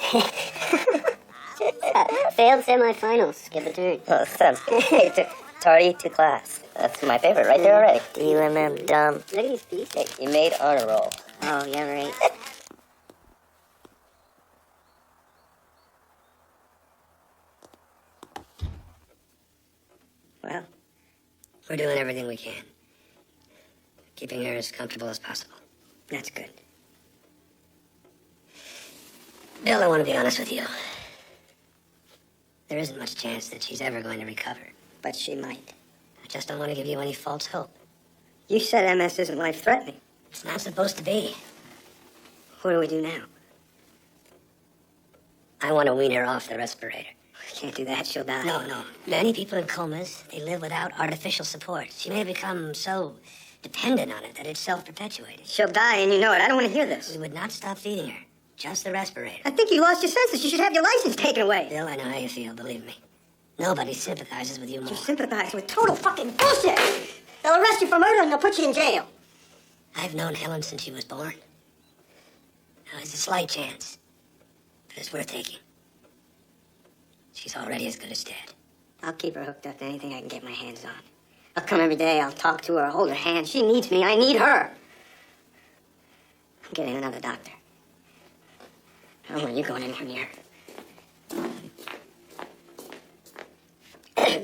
Failed semifinals. Skip a turn. Oh, sounds good. Tardy to class. That's my favorite right there already. DUMM, dumb. Look at these pieces. Hey, you made honor roll. Oh, yeah, right. Well, we're doing everything we can. Keeping her as comfortable as possible. That's good. Bill, I want to be honest with you. There isn't much chance that she's ever going to recover, but she might. I just don't want to give you any false hope. You said MS isn't life-threatening. It's not supposed to be. What do we do now? I want to wean her off the respirator. I can't do that, she'll die. No. Many people in comas, they live without artificial support. She may become so dependent on it that it's self-perpetuating. She'll die, and you know it. I don't want to hear this. We would not stop feeding her. Just the respirator. I think you lost your senses. You should have your license taken away. Bill, I know how you feel, believe me. Nobody sympathizes with you more. You sympathize with total fucking bullshit. They'll arrest you for murder and they'll put you in jail. I've known Helen since she was born. Now, there's a slight chance, but it's worth taking. She's already as good as dead. I'll keep her hooked up to anything I can get my hands on. I'll come every day. I'll talk to her. I'll hold her hand. She needs me. I need her. I'm getting another doctor. I don't want you going anywhere near her.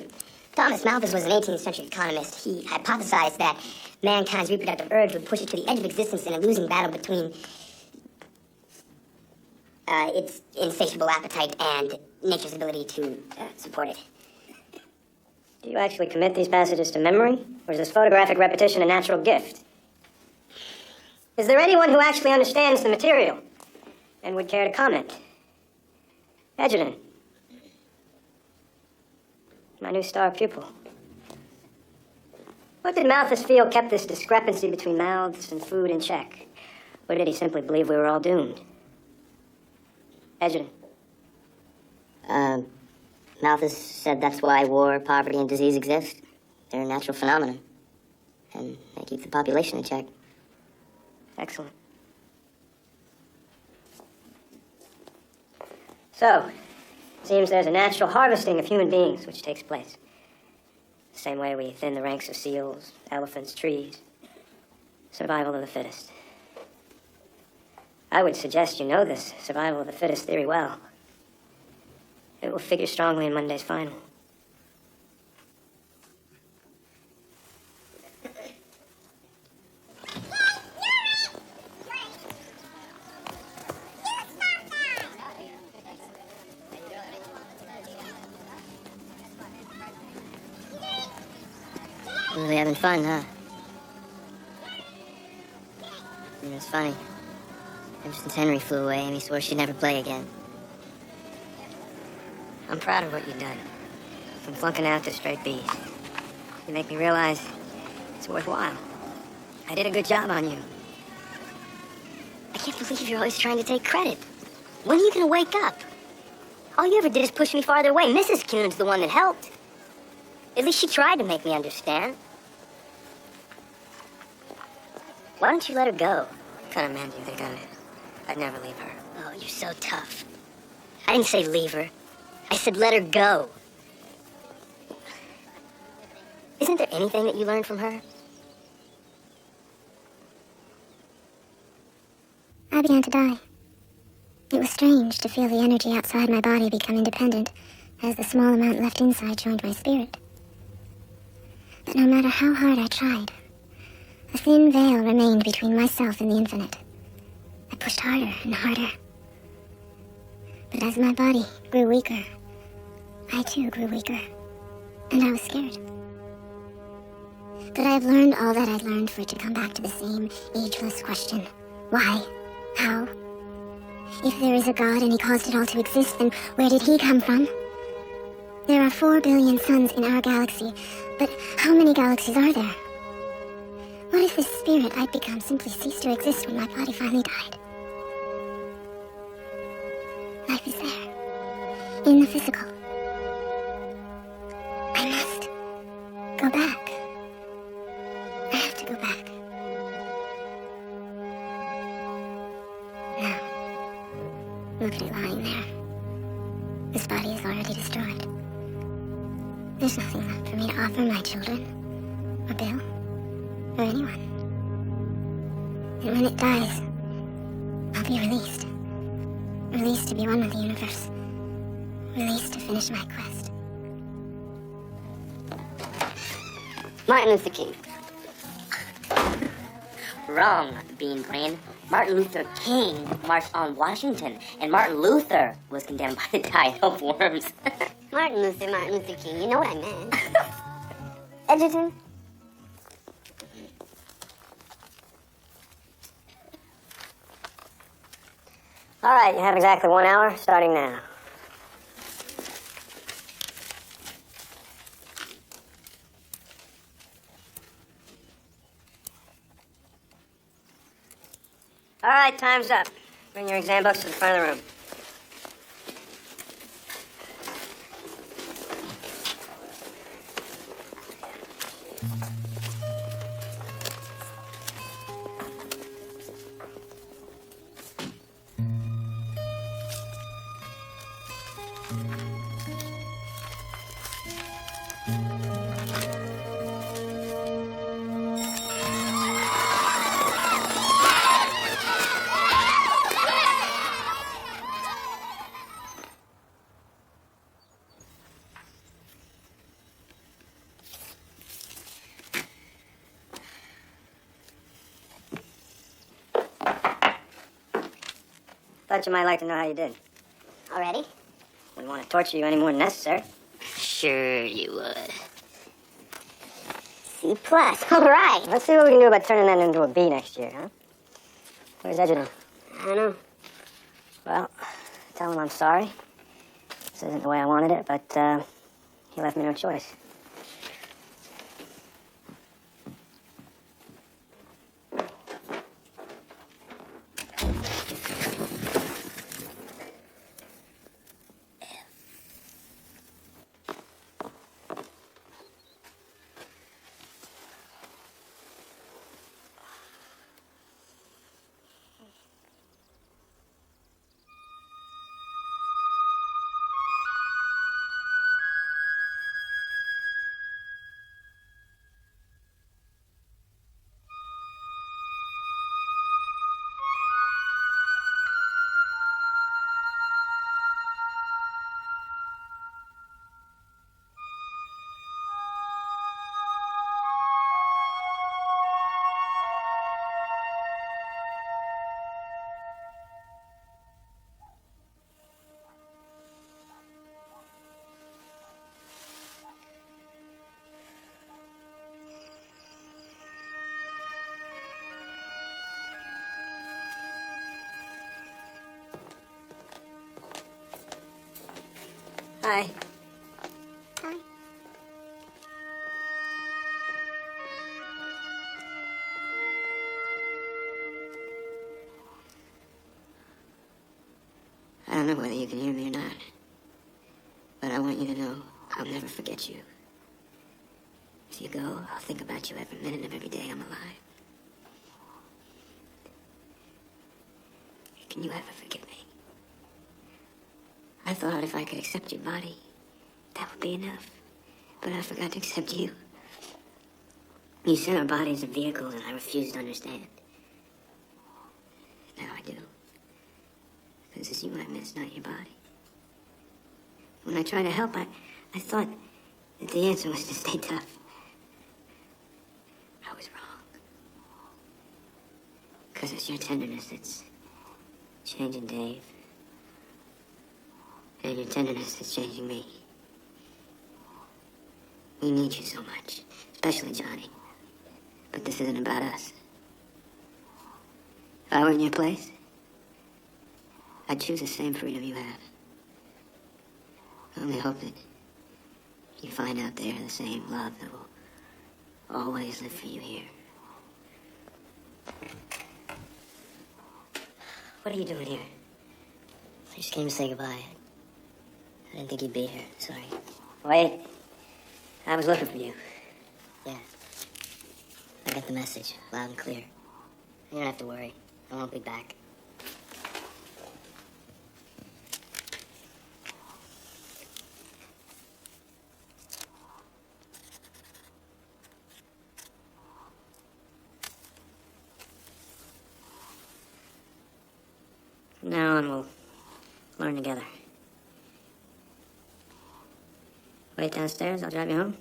Thomas Malthus was an 18th century economist. He hypothesized that mankind's reproductive urge would push it to the edge of existence in a losing battle between its insatiable appetite and nature's ability to support it. Do you actually commit these passages to memory? Or is this photographic repetition a natural gift? Is there anyone who actually understands the material and would care to comment? Edgerton. My new star pupil. What did Malthus feel kept this discrepancy between mouths and food in check? Or did he simply believe we were all doomed? Edgerton. Malthus said that's why war, poverty, and disease exist. They're a natural phenomenon. And they keep the population in check. Excellent. So, seems there's a natural harvesting of human beings which takes place. The same way we thin the ranks of seals, elephants, trees. Survival of the fittest. I would suggest you know this survival of the fittest theory well. It will figure strongly in Monday's final. Really having fun, huh? It's funny. Ever since Henry flew away, Amy swore she'd never play again. I'm proud of what you've done. From flunking out to straight B's. You make me realize it's worthwhile. I did a good job on you. I can't believe you're always trying to take credit. When are you gonna wake up? All you ever did is push me farther away. Mrs. Kuhn's the one that helped. At least she tried to make me understand. Why don't you let her go? What kind of man do you think I am? I'd never leave her. Oh, you're so tough. I didn't say leave her. I said let her go. Isn't there anything that you learned from her? I began to die. It was strange to feel the energy outside my body become independent as the small amount left inside joined my spirit. But no matter how hard I tried, a thin veil remained between myself and the infinite. I pushed harder and harder. But as my body grew weaker, I too grew weaker, and I was scared. But I've learned all that I'd learned for it to come back to the same ageless question. Why? How? If there is a God and he caused it all to exist, then where did he come from? There are 4 billion suns in our galaxy, but how many galaxies are there? What if this spirit I'd become simply ceased to exist when my body finally died? Life is there, in the physical. I must go back. I have to go back. Now, look at it lying there. This body is already destroyed. There's nothing left for me to offer my children, or Bill, or anyone. And when it dies, I'll be released. Released to be one with the universe. Released to finish my quest. Martin Luther King. Wrong, Bean Brain. Martin Luther King marched on Washington, and Martin Luther was condemned by the diet of worms. Martin Luther King. You know what I meant. Edgerton? All right, you have exactly 1 hour, starting now. All right, time's up. Bring your exam books to the front of the room. Thought you might like to know how you did. Already? Wouldn't want to torture you any more than necessary. Sure you would. C+. All right. Let's see what we can do about turning that into a B next year, huh? Where's Edgerton? I don't know. Well, tell him I'm sorry. This isn't the way I wanted it, but he left me no choice. Hi. Hi. I don't know whether you can hear me or not, but I want you to know I'll never forget you. If you go, I'll think about you every minute of every day I'm alive. Can you ever forgive me? I thought if I could accept your body, that would be enough. But I forgot to accept you. You said our bodies are vehicles, and I refused to understand. Now I do. Because it's you I miss, not your body. When I tried to help, I thought that the answer was to stay tough. I was wrong. Because it's your tenderness that's changing Dave. And your tenderness that's changing me. We need you so much, especially Johnny. But this isn't about us. If I were in your place, I'd choose the same freedom you have. I only hope that you find out there the same love that will always live for you here. What are you doing here? I just came to say goodbye. I didn't think you'd be here. Sorry. Wait. I was looking for you. Yeah. I got the message, loud and clear. You don't have to worry. I won't be back. From now on, we'll learn together. Wait downstairs, I'll drive you home.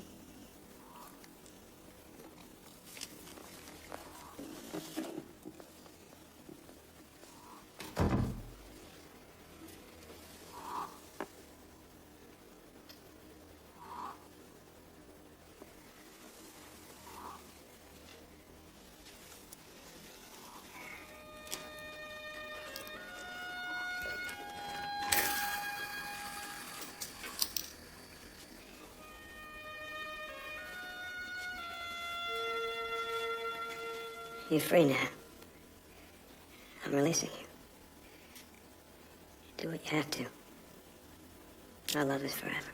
You're free now. I'm releasing you. Do what you have to. Our love is forever.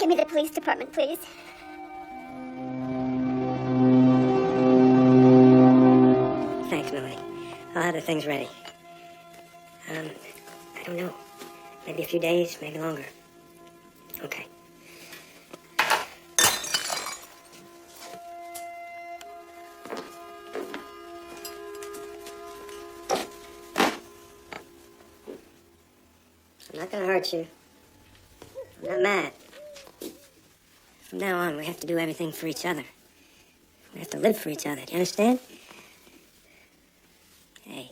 Give me the police department, please. Thanks, Melanie. I'll have the things ready. I don't know. Maybe a few days, maybe longer. Okay. I'm not gonna hurt you. I'm not mad. From now on, we have to do everything for each other. We have to live for each other. Do you understand? Hey,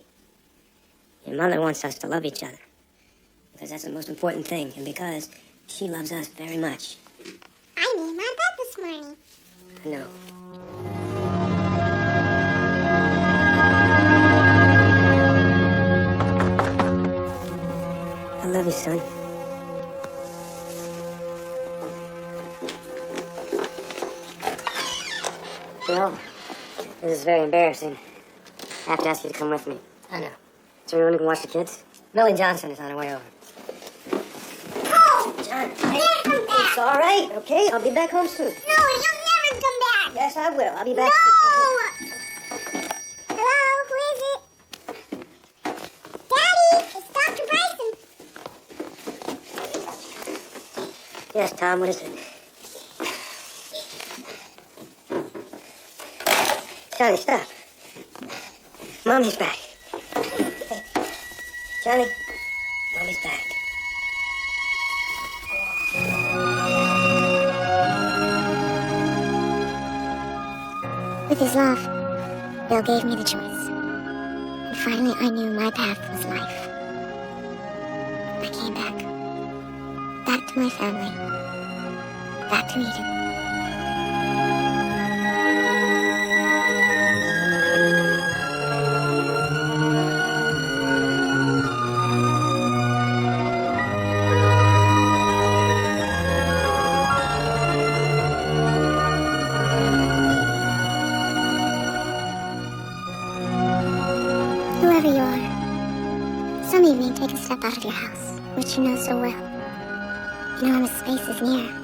your mother wants us to love each other. Because that's the most important thing, and because she loves us very much. I made my bed this morning. I know. I love you, son. Well, this is very embarrassing. I have to ask you to come with me. I know. Is there anyone who can watch the kids? Millie Johnson is on her way over. Oh! John, You'll never come back! it's all right, okay? I'll be back home soon. No, you'll never come back! Yes, I will. I'll be back No! Hello, who is it? Daddy, it's Dr. Bryson. soon. Yes, Tom, what is it? Johnny, stop. Mommy's back. Hey, Johnny, Mommy's back. With his love, Bill gave me the choice. And finally I knew my path was life. I came back. Back to my family. Back to Eden. Whoever you are, some evening take a step out of your house, which you know so well. Enormous space is near.